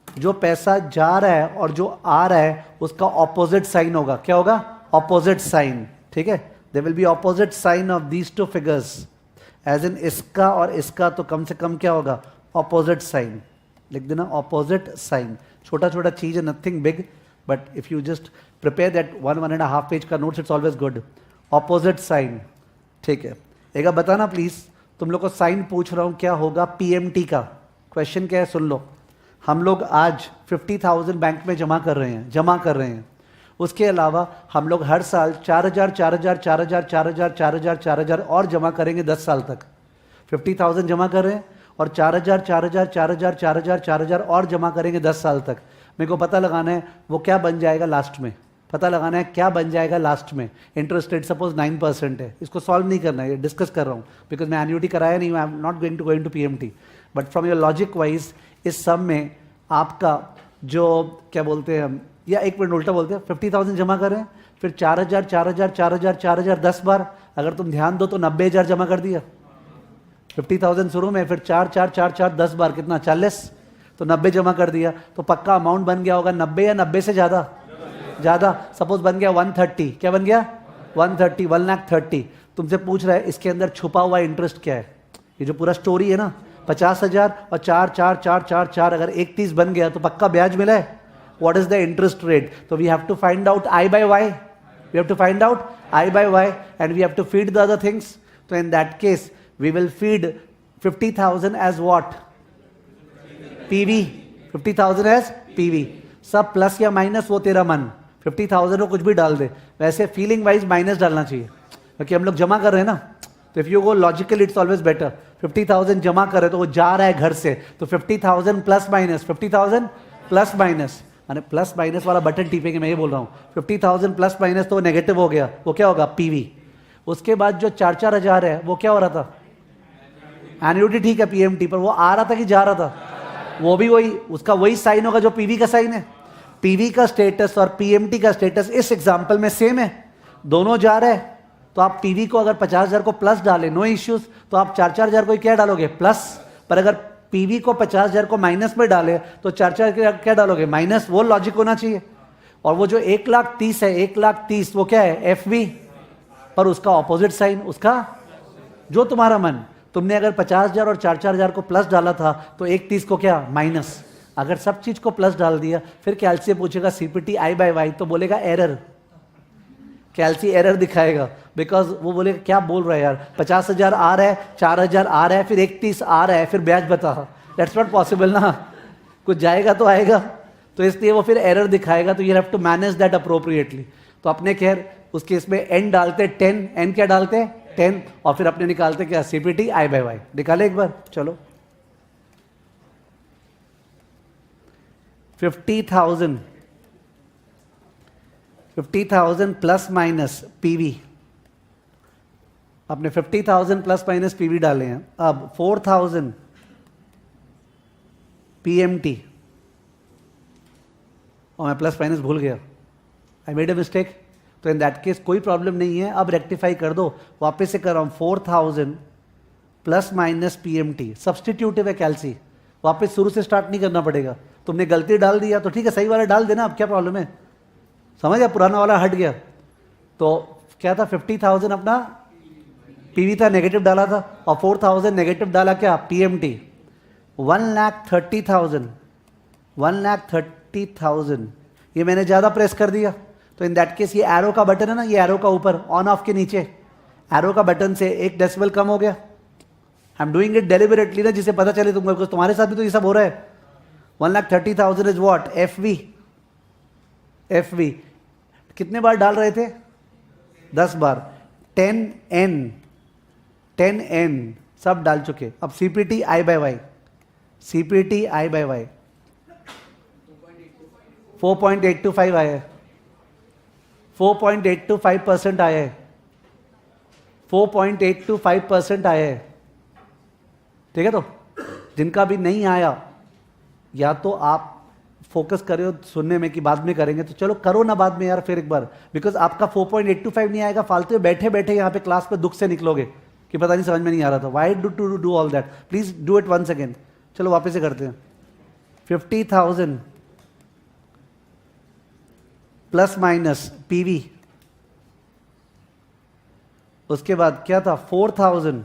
जो पैसा जा रहा है और जो आ रहा है उसका ऑपोजिट साइन होगा, क्या होगा, ऑपोजिट साइन, ठीक है। There will be opposite sign of these two figures, as in इसका और इसका, तो कम से कम क्या होगा, ऑपोजिट साइन। लिख देना ऑपोजिट साइन, छोटा छोटा चीज है, nothing big, but if you just prepare that 1.5 page का notes, it's always good. Opposite sign, ठीक है। एक बताना प्लीज, तुम लोग को साइन पूछ रहा हूं क्या होगा PMT का। क्वेश्चन क्या है सुन लो। हम लोग आज 50,000 बैंक में जमा कर रहे हैं। उसके अलावा हम लोग हर साल 4,000 4,000 4,000 4,000 4,000 4,000 और जमा करेंगे 10 साल तक। 50,000 जमा कर रहे हैं और 4,000 4,000 4,000 4,000 4,000 और जमा करेंगे 10 साल तक। मेरे को पता लगाना है वो क्या बन जाएगा लास्ट में, इंटरेस्ट रेट सपोज 9% है। इसको सॉल्व नहीं करना है, ये डिस्कस कर रहा हूँ, बिकॉज मैं एन्युटी कराया नहीं, I am not going to PMT, but from your logic wise इस सब में आपका जो क्या बोलते हैं, या एक मिनट उल्टा बोलते हैं, 50,000 जमा करें, फिर 4,000 4,000 4,000 4,000 10 बार, अगर तुम ध्यान दो तो 90,000 जमा कर दिया। 50,000 शुरू में, फिर 4 4 4 4 10 बार, कितना 40, तो 90 जमा कर दिया। तो पक्का अमाउंट बन गया होगा 90 या 90 से ज्यादा। सपोज बन गया 130, क्या बन गया 130, 1,30,000। तुमसे पूछ रहा है इसके अंदर छुपा हुआ इंटरेस्ट क्या है। ये जो पूरा स्टोरी है ना, 50,000 और 4 4 4 4 4, अगर 31 बन गया तो पक्का ब्याज मिला है। What is the interest rate? So we have to find out I/Y. We have to find out I/Y, and we have to feed the other things. So in that case, we will feed 50,000 as what? PV. 50,000 as PV. सब plus या minus वो तेरा मन, 50,000 को कुछ भी डाल दे, वैसे फीलिंग वाइज माइनस डालना चाहिए, क्योंकि हम लोग जमा कर रहे हैं ना। तो if you go logical it's always better. 50,000 जमा करे तो वो जा रहा है घर से, तो 50,000 प्लस माइनस, 50,000 प्लस माइनस, अरे प्लस माइनस वाला बटन टीपेंगे, मैं ये बोल रहा हूँ। 50,000 प्लस माइनस तो नेगेटिव हो गया, वो क्या होगा PV। उसके बाद जो 4-4 हजार है वो क्या हो रहा था, एन्युटी, ठीक है PMT, पर वो आ रहा था कि जा रहा था, वो भी वही, उसका वही साइन होगा जो PV का साइन है। पीवी का स्टेटस और पीएमटी का स्टेटस इस एग्जाम्पल में सेम है, दोनों जा रहे हैं। तो आप पीवी को अगर 50,000 को प्लस डालें, नो इश्यूज, तो आप 4,000 को क्या डालोगे, प्लस। पर अगर पीवी को 50,000 को माइनस में डाले तो 4,000 क्या डालोगे, माइनस। वो लॉजिक होना चाहिए। और वो जो 1,30,000 है, 1,30,000 वो क्या है, एफवी, पर उसका ऑपोजिट साइन, उसका जो तुम्हारा मन। तुमने अगर 50,000 और 4,000 को प्लस डाला था तो 1,30,000 को क्या, माइनस। अगर सब चीज को प्लस डाल दिया, फिर कैल्सी पूछेगा सीपीटी आई बाय वाई, तो बोलेगा एरर, कैल्सी एरर दिखाएगा। बिकॉज वो बोलेगा क्या बोल रहा है यार, 50,000 आ रहा है, 4,000 आ रहा है, फिर 1,30,000 आ रहा है, फिर ब्याज बता। दैट्स नॉट पॉसिबल ना, कुछ जाएगा तो आएगा। तो इसलिए वो फिर एरर दिखाएगा, तो you have to manage that appropriately. तो अपने खैर उस केस में एन डालते 10, एन क्या डालते 10, और फिर अपने निकालते क्या, सीपीटी आई बाय वाई। निकाले एक बार, चलो। 50,000 प्लस माइनस पीवी, आपने 50,000 प्लस माइनस पीवी डाले हैं। अब 4,000 पीएमटी, और मैं प्लस माइनस भूल गया, आई मेड अ मिस्टेक। तो इन दैट केस कोई प्रॉब्लम नहीं है, अब रेक्टिफाई कर दो। वापस से कर रहा हूं, 4,000 प्लस माइनस पीएमटी, सब्सटीट्यूटिव है कैल्सी, वापस शुरू से स्टार्ट नहीं करना पड़ेगा। तुमने गलती डाल दिया तो ठीक है, सही वाला डाल देना, अब क्या प्रॉब्लम है, समझ गया, पुराना वाला हट गया। तो क्या था, 50,000 अपना पीवी था, नेगेटिव डाला था, और 4,000 नेगेटिव डाला क्या, पीएमटी। 1,30,000, 1,30,000 ये मैंने ज्यादा प्रेस कर दिया। तो इन दैट केस ये एरो का बटन है ना, ये एरो का ऊपर ऑन ऑफ के नीचे, एरो का बटन से 1 डेसिमल कम हो गया। आई एम डूइंग इट डेलिबरेटली ना, जिसे पता चले तुमको, तुम्हारे साथ भी तो ये सब हो रहा है। 1,30,000 इज व्हाट, एफवी। एफवी कितने बार डाल रहे थे, 10 बार। 10N सब डाल चुके। अब CPT I by Y, CPT I by Y 4.825 आया है, 4.825% आया है, 4.825% आया है। ठीक है, तो जिनका भी नहीं आया, या तो आप फोकस करो सुनने में कि बाद में करेंगे, तो चलो करो ना बाद में यार फिर एक बार, बिकॉज आपका 4.825 नहीं आएगा, फालतू बैठे बैठे यहाँ पे क्लास पे दुख से निकलोगे कि पता नहीं समझ में नहीं आ रहा था। Why do all that, please do it once again. चलो वापस से करते हैं। 50,000 प्लस माइनस पीवी, उसके बाद क्या था, 4,000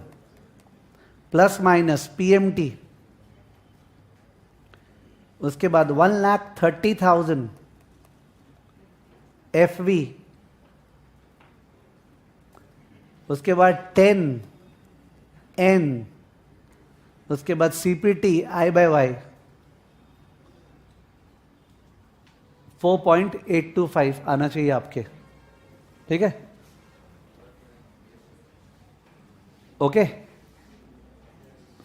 प्लस माइनस पीएमटी, उसके बाद 1,30,000 एफवी, उसके बाद 10N, उसके बाद सीपीटी आई बाय वाई 4.825 आना चाहिए आपके। ठीक है, ओके,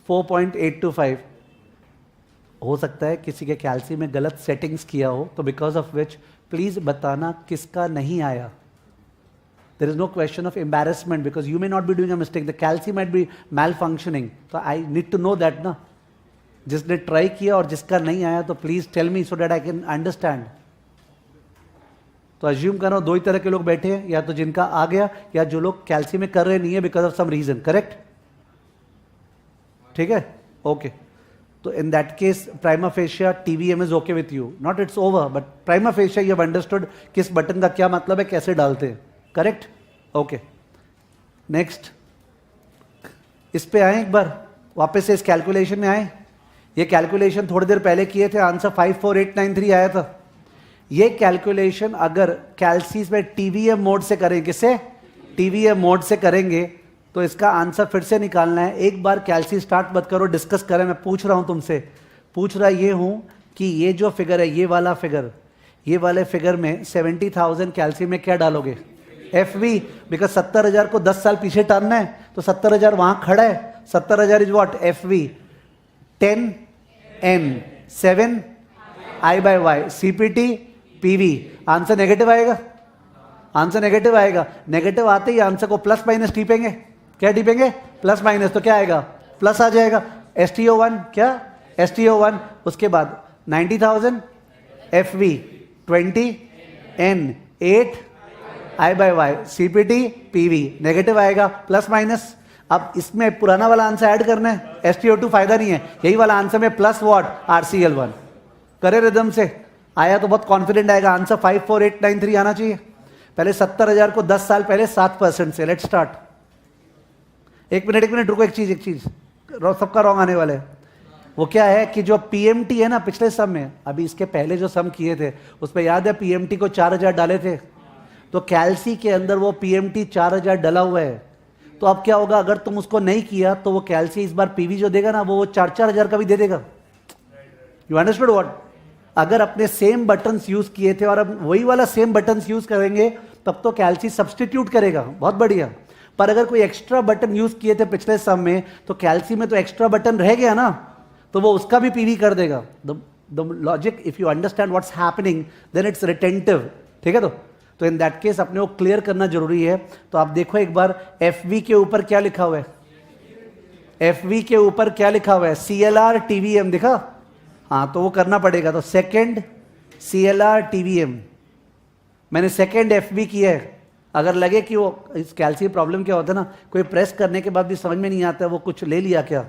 4.825। हो सकता है किसी के कैल्सी में गलत सेटिंग्स किया हो, तो बिकॉज ऑफ विच प्लीज बताना किसका नहीं आया। There is no question of embarrassment, because you may not be doing a mistake, the calcy might be malfunctioning, तो I need to know that ना। जिसने ट्राई किया और जिसका नहीं आया, तो please tell me so that I can understand. तो अज्यूम करो 2 ही तरह के लोग बैठे हैं, या तो जिनका आ गया, या जो लोग कैल्सी में कर रहे नहीं है because of some reason. Correct, ठीक है, ओके। तो in that case, prima facie TVM is okay with you. Not it's over, but prima facie you have understood किस बटन का क्या मतलब है, कैसे डालते हैं। Correct, okay. नेक्स्ट, इस पे आए एक बार, वापस से इस कैलकुलेशन में आए। ये कैलकुलेशन थोड़ी देर पहले किए थे, आंसर 54893 आया था। ये कैलकुलेशन अगर कैल्सीज में TVM मोड से करें, किससे, TVM मोड से करेंगे, तो इसका आंसर फिर से निकालना है। एक बार कैल्सी स्टार्ट मत करो, डिस्कस करें। मैं पूछ रहा हूं तुमसे, पूछ रहा ये हूं कि ये जो फिगर है, ये वाला फिगर, ये वाले फिगर में 70,000 कैल्सी में क्या डालोगे, एफवी। बिकॉज 70,000 को 10 साल पीछे टानना है, तो 70,000 वहां खड़ा है। 70,000 is what, FV. 10N 7 I by Y, CPT PV. Answer negative आएगा, आंसर नेगेटिव आएगा। नेगेटिव आते ही आंसर को प्लस माइनस टीपेंगे। क्या टीपेंगे, प्लस माइनस, तो क्या आएगा, प्लस आ जाएगा। STO1 क्या, STO1। उसके बाद 90,000 FV, 20 n 8 I by y CPT PV negative आएगा प्लस माइनस। अब इसमें पुराना वाला आंसर ऐड करना है, STO2 फायदा नहीं है, यही वाला आंसर में प्लस व्हाट RCl1 करे रिदम से आया तो बहुत कॉन्फिडेंट आएगा आंसर 54893 आना चाहिए। पहले 70,000 को 10 साल पहले 7% से। Let's start. एक मिनट रुको, एक चीज सबका रॉन्ग आने वाला है। वो क्या है कि जो पीएमटी है ना पिछले सम में, अभी इसके पहले जो सम किए थे उसमें याद है पीएमटी को 4,000 डाले थे, तो कैल्सी के अंदर वो पीएमटी 4,000 डला हुआ है। तो अब क्या होगा अगर तुम उसको नहीं किया तो वो कैल्सी इस बार पीवी जो देगा ना वो 4,000 का भी दे देगा। You understood what? अगर अपने सेम बटन्स यूज किए थे और अब वही वाला सेम बटन्स यूज करेंगे तब तो कैल्सी सब्सटीट्यूट करेगा, बहुत बढ़िया। पर अगर कोई एक्स्ट्रा बटन यूज किए थे पिछले सम में तो कैल्सी में तो एक्स्ट्रा बटन रह गया ना, तो वो उसका भी पीवी कर देगा। The logic if you understand what's happening then it's retentive. ठीक है, तो इन दैट केस अपने को क्लियर करना जरूरी है। तो आप देखो एक बार एफवी के ऊपर क्या लिखा हुआ है, एफवी के ऊपर क्या लिखा हुआ है, CLR TVM दिखा, हाँ तो वो करना पड़ेगा। तो सेकेंड CLR TVM, मैंने सेकेंड एफवी किया है। अगर लगे कि वो इस कैल्शियम प्रॉब्लम क्या होता है ना, कोई प्रेस करने के बाद भी समझ में नहीं आता वो कुछ ले लिया क्या,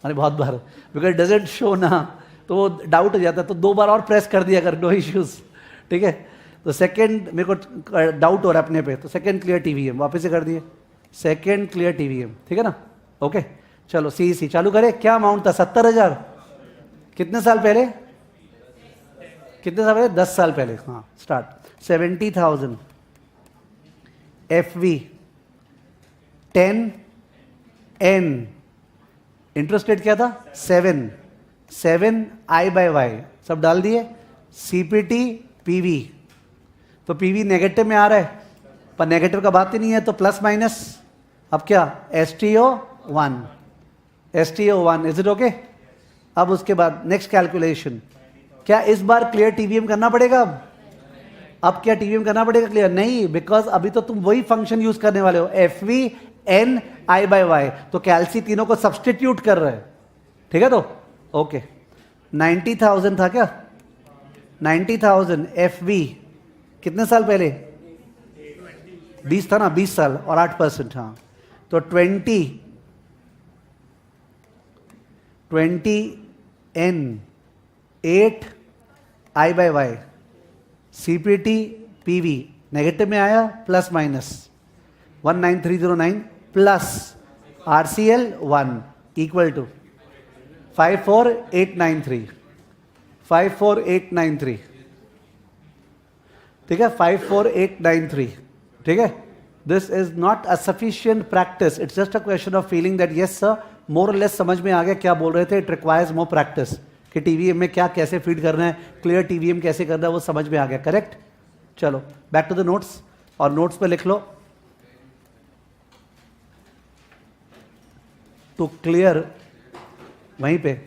मैंने बहुत बार, बिकॉज डजंट शो ना, तो वो डाउट हो जाता है, तो 2 बार और प्रेस कर दिया अगर, नो इश्यूज। ठीक है, तो सेकेंड मेरे को डाउट हो रहा है अपने पे, तो सेकेंड क्लियर TVM वापस से कर दिए, सेकेंड क्लियर TVM। ठीक है ना, ओके चलो CEC चालू करें। क्या अमाउंट था, 70,000, कितने साल पहले, कितने साल पहले, 10 साल पहले, हाँ start. 70,000 FV 10 N, interest rate क्या था 7 I by Y सब डाल दिए, CPT PV, तो PV नेगेटिव में आ रहा है पर नेगेटिव का बात ही नहीं है तो प्लस माइनस। अब क्या STO1 इज इट ओके। अब उसके बाद नेक्स्ट कैलकुलेशन, क्या इस बार क्लियर TVM करना पड़ेगा? अब क्या TVM करना पड़ेगा क्लियर? नहीं, बिकॉज अभी तो तुम वही फंक्शन यूज करने वाले हो, FV N I by Y, तो कैल्सी तीनों को सब्सटीट्यूट कर रहे हैं। ठीक है, तो ओके 90,000 था क्या, 90,000 FV कितने साल पहले, 20 था ना, 20 साल और 8%, हाँ तो 20 N 8 I by Y CPT PV negative में आया plus minus 19309 plus RCl1 equal to 54893। ठीक है, 54893। ठीक है, this is not a sufficient practice, it's just a question of feeling that yes sir more और लेस समझ में आ गया क्या बोल रहे थे। इट रिक्वायर्स मोर प्रैक्टिस कि TVM में क्या कैसे फीड करना है, क्लियर TVM कैसे करना है, वो समझ में आ गया। करेक्ट, चलो बैक टू द नोट्स, और नोट्स पे लिख लो टू क्लियर, वहीं पे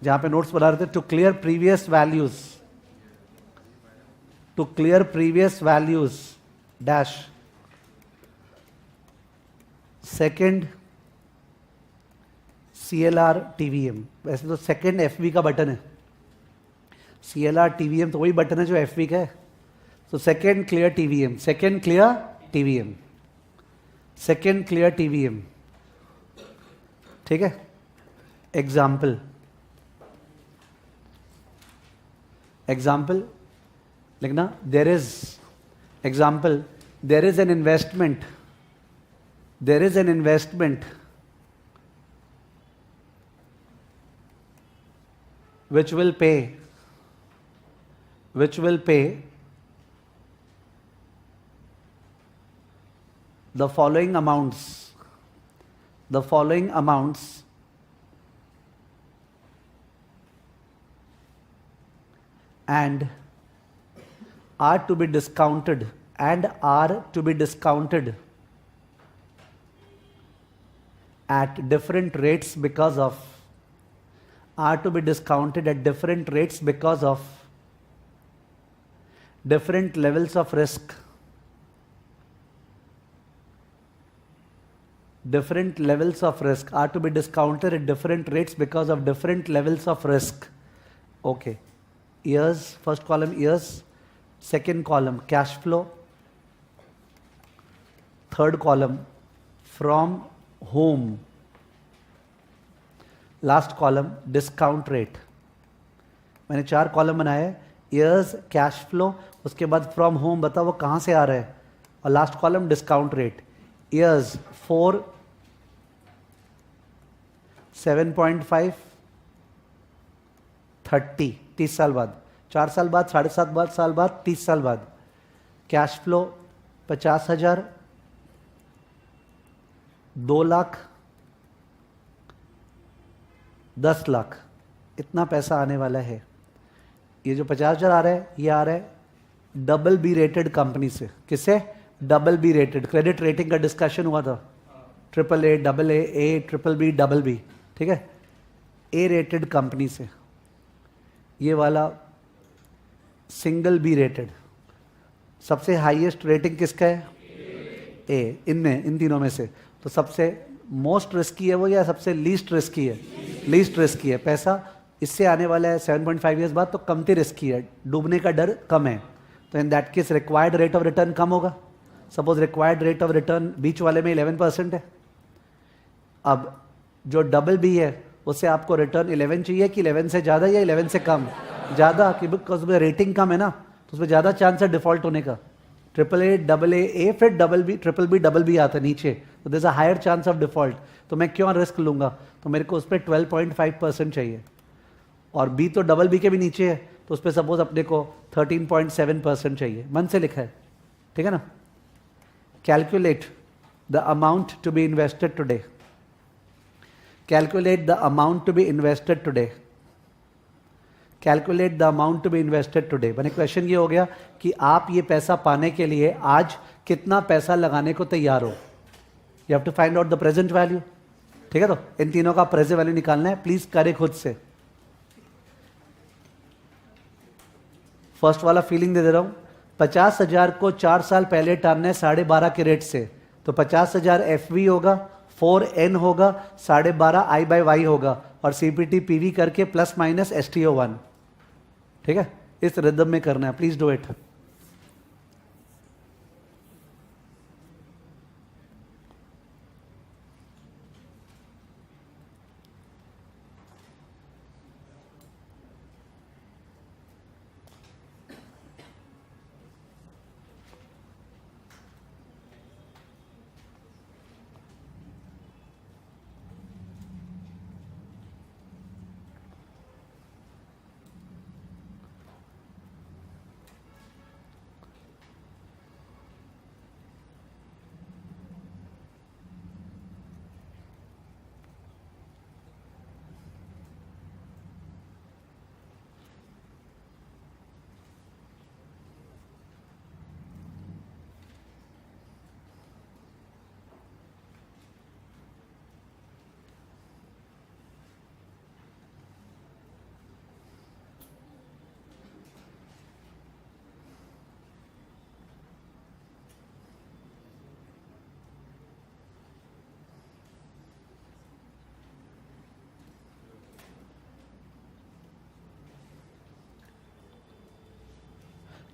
जहां पे नोट्स बना रहे थे, to clear previous values, to clear previous values dash second CLR TVM। वैसे तो सेकेंड FV का बटन है, CLR TVM तो वही बटन है जो FV का है। तो second clear TVM, second clear TVM, second clear TVM। ठीक है, एग्जाम्पल लिखना, there is example, there is an investment which will pay the following amounts and are to be discounted at different rates because of different levels of risk. Different levels of risk are to be discounted at different rates because of different levels of risk. Okay. Years, first column years, second column cash flow, third column from whom, last column discount rate. मैंने 4 column बनाए, years, cash flow, उसके बाद from home, बताओ वो कहाँ से आ रहा है, और last column discount rate. Years 4, 7.5, 30, 30 साल बाद, 4 साल बाद, 7.5 साल बाद, 30 साल बाद. कैश फ्लो 50,000, 2 लाख, 10 लाख, इतना पैसा आने वाला है. ये जो 50,000 आ रहा है, ये आ रहा है डबल बी रेटेड कंपनी से. किससे? Double B rated. Credit rating का डिस्कशन हुआ था, AAA, AA, A, BBB, BB, ठीक है, ए रेटेड कंपनी से. ये वाला सिंगल बी रेटेड. सबसे हाईएस्ट रेटिंग किसका है? ए. इनमें, इन तीनों में से तो सबसे मोस्ट रिस्की है वो या सबसे लीस्ट रिस्की है? लीस्ट रिस्की है. पैसा इससे आने वाला है 7.5 ईयर्स बाद, तो कमती रिस्की है, डूबने का डर कम है. तो in that case required rate of return कम होगा. Suppose required rate of return बीच वाले में 11% है. अब जो डबल बी है उससे आपको रिटर्न 11 चाहिए कि 11 से ज़्यादा या 11 से कम? ज़्यादा, कि बिकॉज उसमें रेटिंग कम है ना, तो उसमें ज़्यादा चांस है डिफॉल्ट होने का. AAA, AA, फिर BBB, BB आता है नीचे, तो there is a higher chance of default. तो मैं क्यों रिस्क लूंगा? तो मेरे को उस पर 12.5% चाहिए, और बी तो BB के भी नीचे है, तो उस पर सपोज अपने को 13.7% चाहिए. मन से लिखा है, ठीक है ना. Calculate the amount to be invested today. Calculate the amount to be invested today. Calculate the amount to be invested today. मैंने क्वेश्चन ये हो गया कि आप ये पैसा पाने के लिए आज कितना पैसा लगाने को तैयार हो. You have to find out the present value, ठीक है. तो इन तीनों का प्रेजेंट वैल्यू निकालना है. प्लीज करे खुद से. फर्स्ट वाला फीलिंग दे रहा हूं. 50,000 को 4 साल पहले टर्न है 12.5 के रेट से, तो 50,000 FV होगा, 4N होगा, 12.5 I/Y होगा, और CPT PV करके प्लस माइनस STO1. ठीक है, इस रिदम में करना है. Please do it.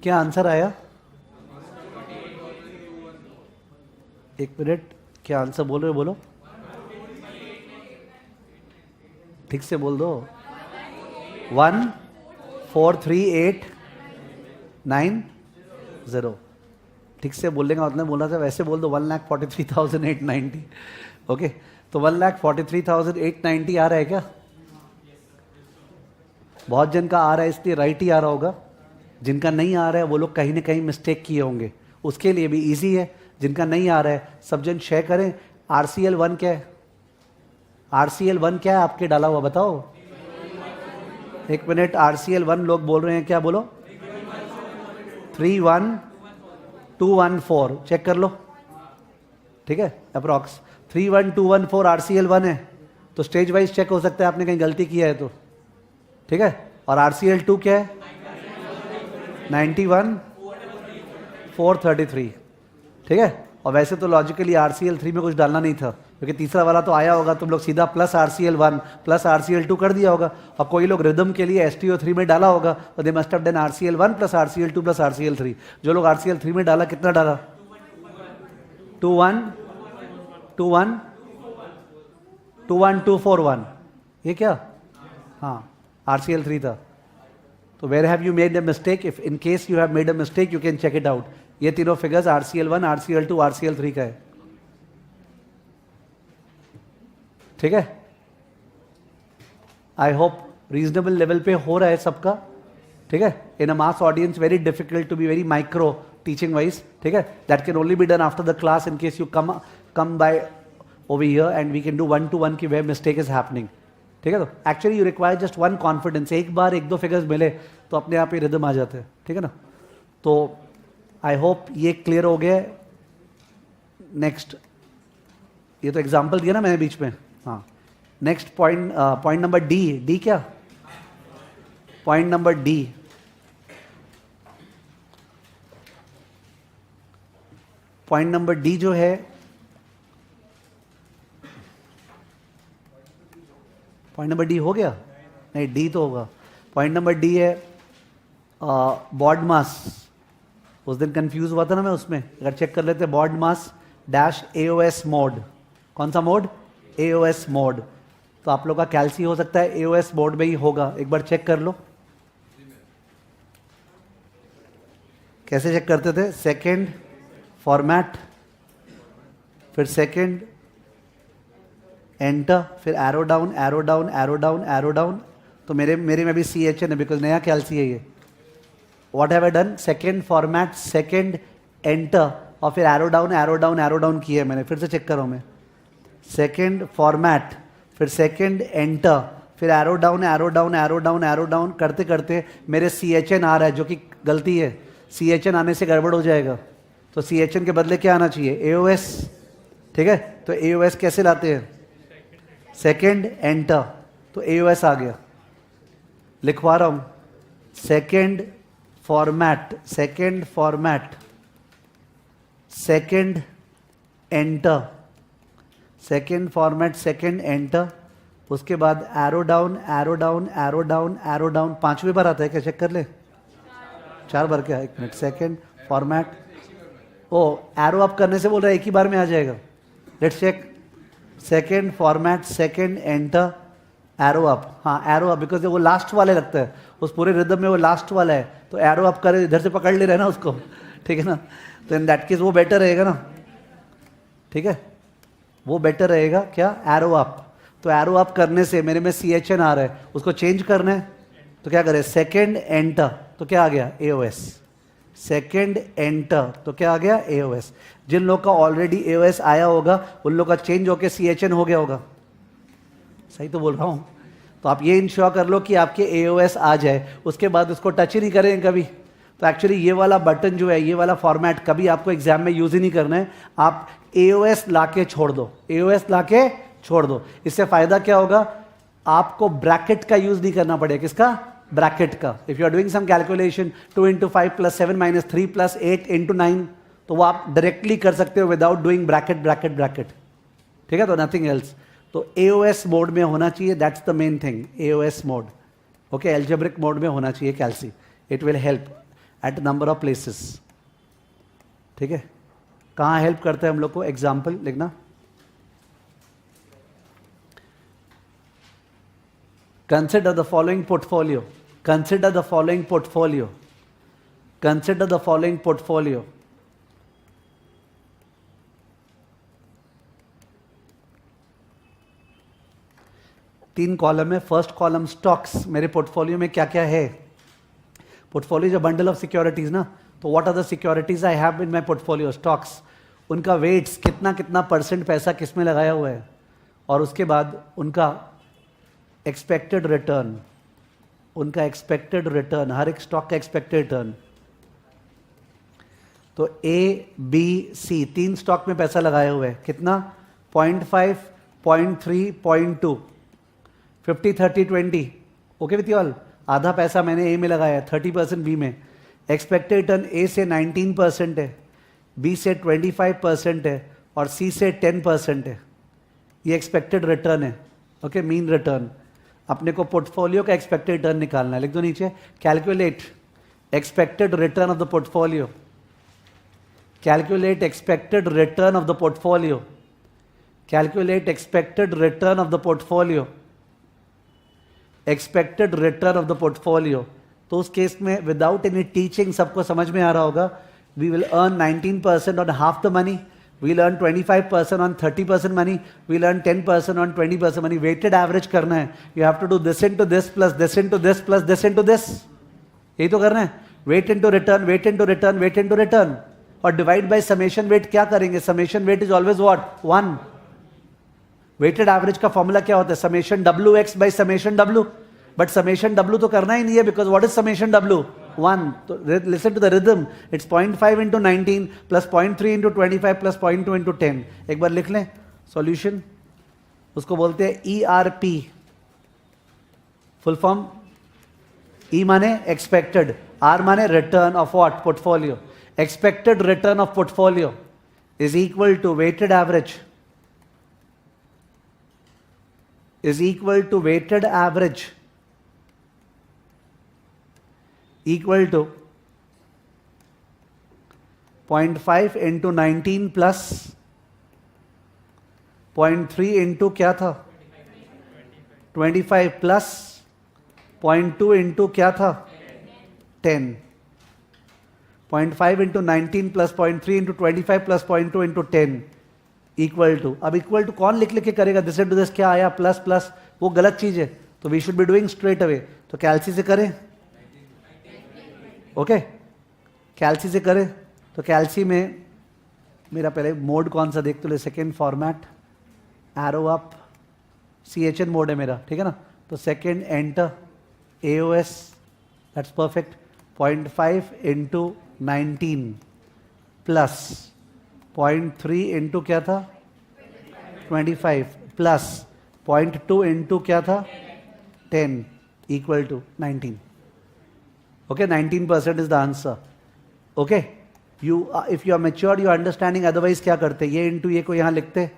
क्या आंसर आया? एक मिनट, क्या आंसर बोल रहे हो? बोलो, ठीक से बोल दो. 1,438,9,0. ठीक से बोलने का मतलब बोलना था, वैसे बोल दो 1,43,890. ओके, तो 1,43,890 आ रहा है क्या? बहुत जन का आ रहा है, इसलिए राइट ही आ रहा होगा. जिनका नहीं आ रहा है वो लोग कहीं ना कहीं मिस्टेक किए होंगे. उसके लिए भी इजी है. जिनका नहीं आ रहा है सब जन शेयर करें. RCL1 क्या है? RCL1 क्या है आपके डाला हुआ? बताओ. एक मिनट, RCL1 लोग बोल रहे हैं क्या? बोलो. 31214. चेक कर लो, ठीक है. अप्रॉक्स 31214 RCL1 है. तो स्टेज वाइज चेक हो सकता है आपने कहीं गलती किया है तो, ठीक है. और RCL2 क्या है? 91,433. ठीक है. और वैसे तो लॉजिकली RCL3 में कुछ डालना नहीं था, क्योंकि तीसरा वाला तो आया होगा, तुम लोग सीधा प्लस RCl1 प्लस RCl2 कर दिया होगा, और कोई लोग रिदम के लिए STO3 में डाला होगा, तो they must have done RCl1 plus RCl2 plus RCl3। जो लोग RCl3 में डाला, कितना डाला? 21241, ये क्या? हाँ, RCl3 था। तो where have you made a mistake? If in case you have made a mistake you can check it out. ये तीनों फिगर्स RCl1 RCl2 RCl3 का है, ठीक है? आई होप रीजनेबल लेवल पे हो रहा है सबका, ठीक है? In a mass audience very difficult to be very micro teaching wise, ठीक है? That can only be done after the class in case you come by over here and we can do 1-to-1 की where mistake is happening, ठीक है? तो actually you require just one confidence, एक बार एक दो figures मिले तो अपने आप ही रिदम आ जाते हैं, ठीक है ना? तो आई होप ये क्लियर हो गया। नेक्स्ट, ये तो एग्जाम्पल दिया ना मैंने बीच में, हाँ। Next point, point number D क्या? Point number D, point number D जो है, पॉइंट नंबर डी हो गया? नहीं, डी तो होगा। पॉइंट नंबर डी है बॉड मास। उस दिन कंफ्यूज हुआ था ना मैं उसमें, अगर चेक कर लेते, बॉड मास डैश AOS मोड। कौन सा मोड? AOS mode. तो आप लोग का कैल्सी हो सकता है AOS मोड में ही होगा, एक बार चेक कर लो। कैसे चेक करते थे? सेकेंड फॉर्मेट, फिर सेकेंड एंटर, फिर arrow down arrow down arrow down arrow down. तो मेरे में भी CHN है बिकॉज नया कैल्सी है ये। What have I done? Second format, second enter, और फिर arrow down arrow down arrow down किया है मैंने। फिर से चेक करो, मैं सेकेंड फॉर्मेट, फिर सेकेंड एंटर, फिर arrow down arrow down arrow down arrow down करते करते मेरे CHN आ रहा है, जो कि गलती है। CHN आने से गड़बड़ हो जाएगा, तो CHN के बदले क्या आना चाहिए? AOS, ठीक है? तो AOS कैसे लाते हैं? सेकेंड एंटर, तो AOS आ गया। लिखवा रहा हूं, second format, second format, second enter, second format, second enter, उसके बाद arrow down arrow down arrow down arrow down. 5वें बार आता है क्या? चेक कर ले। 4 बार क्या? 1 मिनट। सेकेंड फॉर्मेट, ओ एरो अप करने से बोल रहा है एक ही बार में आ जाएगा। Let's check. Second format, second enter, arrow up. हाँ, एरो अप, बिकॉज वो लास्ट वाले लगता है उस पूरे रिदम में, वो लास्ट वाला है, तो एरो अप करे, इधर से पकड़ ले रहे ना उसको, ठीक है ना? तो इन दैट केस वो बेटर रहेगा ना, ठीक है? वो बेटर रहेगा क्या? Arrow up. तो एरो अप करने से मेरे में CHN आ रहा है, उसको चेंज करना है, तो क्या करें? सेकेंड एंटर, तो क्या आ गया? AOS। सेकेंड एंटर, तो क्या आ गया? AOS। जिन लोग का ऑलरेडी AOS आया होगा उन लोग का चेंज होकर CHN हो गया होगा। सही तो बोल रहा हूं? तो आप ये इंश्योर कर लो कि आपके AOS आ जाए, उसके बाद उसको टच ही नहीं करें कभी। तो एक्चुअली ये वाला बटन जो है, ये वाला फॉर्मेट कभी आपको एग्जाम में यूज ही नहीं करना है। आप AOS लाके छोड़ दो, AOS लाके छोड़ दो। इससे फायदा क्या होगा? आपको ब्रैकेट का यूज नहीं करना पड़ेगा। किसका? ब्रैकेट का। If you are doing some calculation 2 into 5 + 7 - 3 + 8 into 9, तो वो आप डायरेक्टली कर सकते हो without doing bracket bracket bracket, ठीक है? तो नथिंग एल्स। तो AOS मोड में होना चाहिए, that's the main thing. AOS mode, okay, algebraic mode में होना चाहिए calcy. It will help at number of places, ठीक है? कहाँ हेल्प करता है हम लोग को? एग्जाम्पल लिखना। Consider the following portfolio. Consider the following portfolio. Consider the following portfolio. तीन कॉलम है। फर्स्ट कॉलम स्टॉक्स, मेरे पोर्टफोलियो में क्या क्या है? Portfolio is a bundle of securities ना, तो what are the securities I have in my portfolio? Stocks. उनका वेट्स, कितना कितना % पैसा किस में लगाया हुआ है, और उसके बाद उनका एक्सपेक्टेड रिटर्न, उनका एक्सपेक्टेड रिटर्न, हर एक स्टॉक का एक्सपेक्टेड रिटर्न। तो ABC 3 स्टॉक में पैसा लगाए हुए हैं, कितना? 0.5, 0.3, 0.2, 50, 30, 20। Okay with you all? आधा पैसा मैंने A में लगाया है, 30% B में। एक्सपेक्टेड रिटर्न A से 19% है, B से 25% है, और C से 10% है। ये एक्सपेक्टेड रिटर्न है, ओके, मीन रिटर्न। अपने को पोर्टफोलियो का एक्सपेक्टेड रिटर्न निकालना है, लिख दो नीचे, calculate expected return of the portfolio, calculate expected return of the portfolio, calculate expected return of the portfolio, expected return of the portfolio. तो उस केस में विदाउट एनी टीचिंग सबको समझ में आ रहा होगा, we will earn 19% on half the money, we'll earn 25% on 30% money, we'll earn 10% on 20% money. Weighted average करना है, you have to do this into this plus this into this plus this into this, यही तो करना है, weight into return, weight into return, weight into return, और divide by summation weight क्या करेंगे, summation weight is always what, 1. weighted average का formula क्या होता है, summation wx by summation w, but summation w तो करना ही नहीं है, because what is summation w, 1. तो listen to the rhythm, it's 0.5 into 19 plus 0.3 into 25 plus 0.2 into 10. एक बार लिख लें सॉल्यूशन, उसको बोलते हैं ERP, फुल फॉर्म, E माने एक्सपेक्टेड, R माने return of what, portfolio. Expected return of portfolio is equal to weighted average, is equal to weighted average equal to 0.5 into 19 plus 0.3 into क्या था, 25 plus 0.2 into क्या था, 10. 0.5 into 19 plus 0.3 into 25 plus 0.2 into 10 equal to, अब equal to कौन लिख लिख के करेगा, दिस इनटू दिस क्या आया, प्लस प्लस, वो गलत चीज है, तो we should be doing straight away, तो कैलसी से करें, ओके, कैलसी से करें। तो कैलसी में मेरा पहले मोड कौन सा देख तो ले, second format, arrow up, CHN mode है मेरा, ठीक है ना, तो second enter, AOS, that's perfect, 0.5 into 19 plus 0.3 into क्या था, 25 प्लस 0.2 इंटू क्या था, 10 equal to 19. Okay, 19% is the answer. Okay, you if you are matured, you are understanding. Otherwise क्या करते, ये इंटू ये को यहाँ लिखते,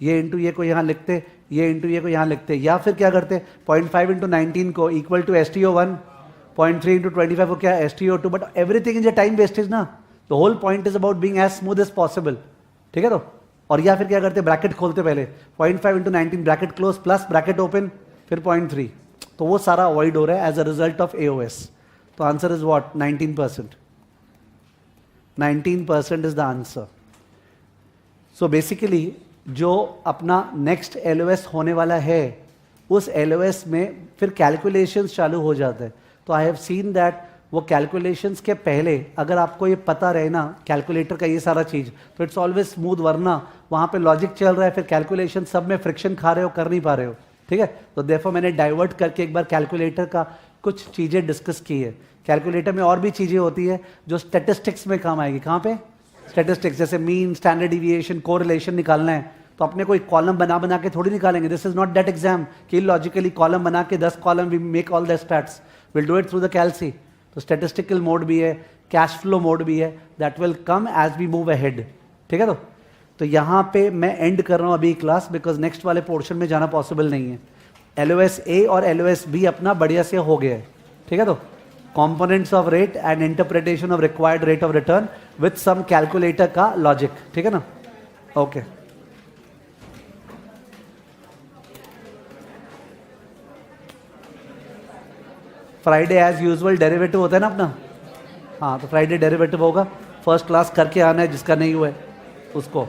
ये इंटू ये को यहाँ लिखते, ये इंटू ये को यहाँ लिखते, या फिर क्या करते, 0.5 इंटू 19 को इक्वल टू STO1, 0.3 इंटू 25 को क्या, STO2, but everything is a time wastage ना, the whole point is about being as smooth as possible, ठीक है। तो और या फिर क्या करते, ब्रैकेट खोलते पहले, 0.5 into 19 bracket close plus bracket open, फिर 0.3, तो वो सारा अवॉइड हो रहा है as a result of AOS. तो answer is what, 19%. 19% is the answer. So basically जो अपना नेक्स्ट LOS होने वाला है, उस LOS में फिर कैलकुलेशंस चालू हो जाते हैं. तो आई हैव सीन दैट वो कैलकुलेशंस के पहले अगर आपको ये पता रहे ना कैलकुलेटर का ये सारा चीज़, तो इट्स ऑलवेज स्मूथ, वरना वहाँ पे लॉजिक चल रहा है, फिर कैलकुलेशन सब में फ्रिक्शन खा रहे हो, कर नहीं पा रहे हो, ठीक है. तो देयरफॉर मैंने डाइवर्ट करके एक बार कैलकुलेटर का कुछ चीज़ें डिस्कस की है. कैलकुलेटर में और भी चीज़ें होती है जो स्टैटिस्टिक्स में काम आएगी. कहाँ पे? स्टैटिस्टिक्स, जैसे मीन, स्टैंडर्ड डिविएशन, कोरिलेशन निकालना है, तो अपने को एक कॉलम बना के थोड़ी निकालेंगे. This is not that exam कि लॉजिकली कॉलम बना के 10 column we make all the stats. Will do it through the calcy. तो स्टैटिस्टिकल मोड भी है, कैश फ्लो मोड भी है, that will come as we move ahead, ठीक है. तो यहाँ पे मैं एंड कर रहा हूँ अभी क्लास, बिकॉज नेक्स्ट वाले पोर्शन में जाना पॉसिबल नहीं है. LOS A और LOS B अपना बढ़िया से हो गया है, ठीक है. तो components of rate and interpretation of required rate of return with some calculator का logic, ठीक है ना. Okay Friday as usual derivative होता है ना अपना. हाँ, तो फ्राइडे डेरिवेटिव होगा. फर्स्ट क्लास करके आना है, जिसका नहीं हुआ है उसको.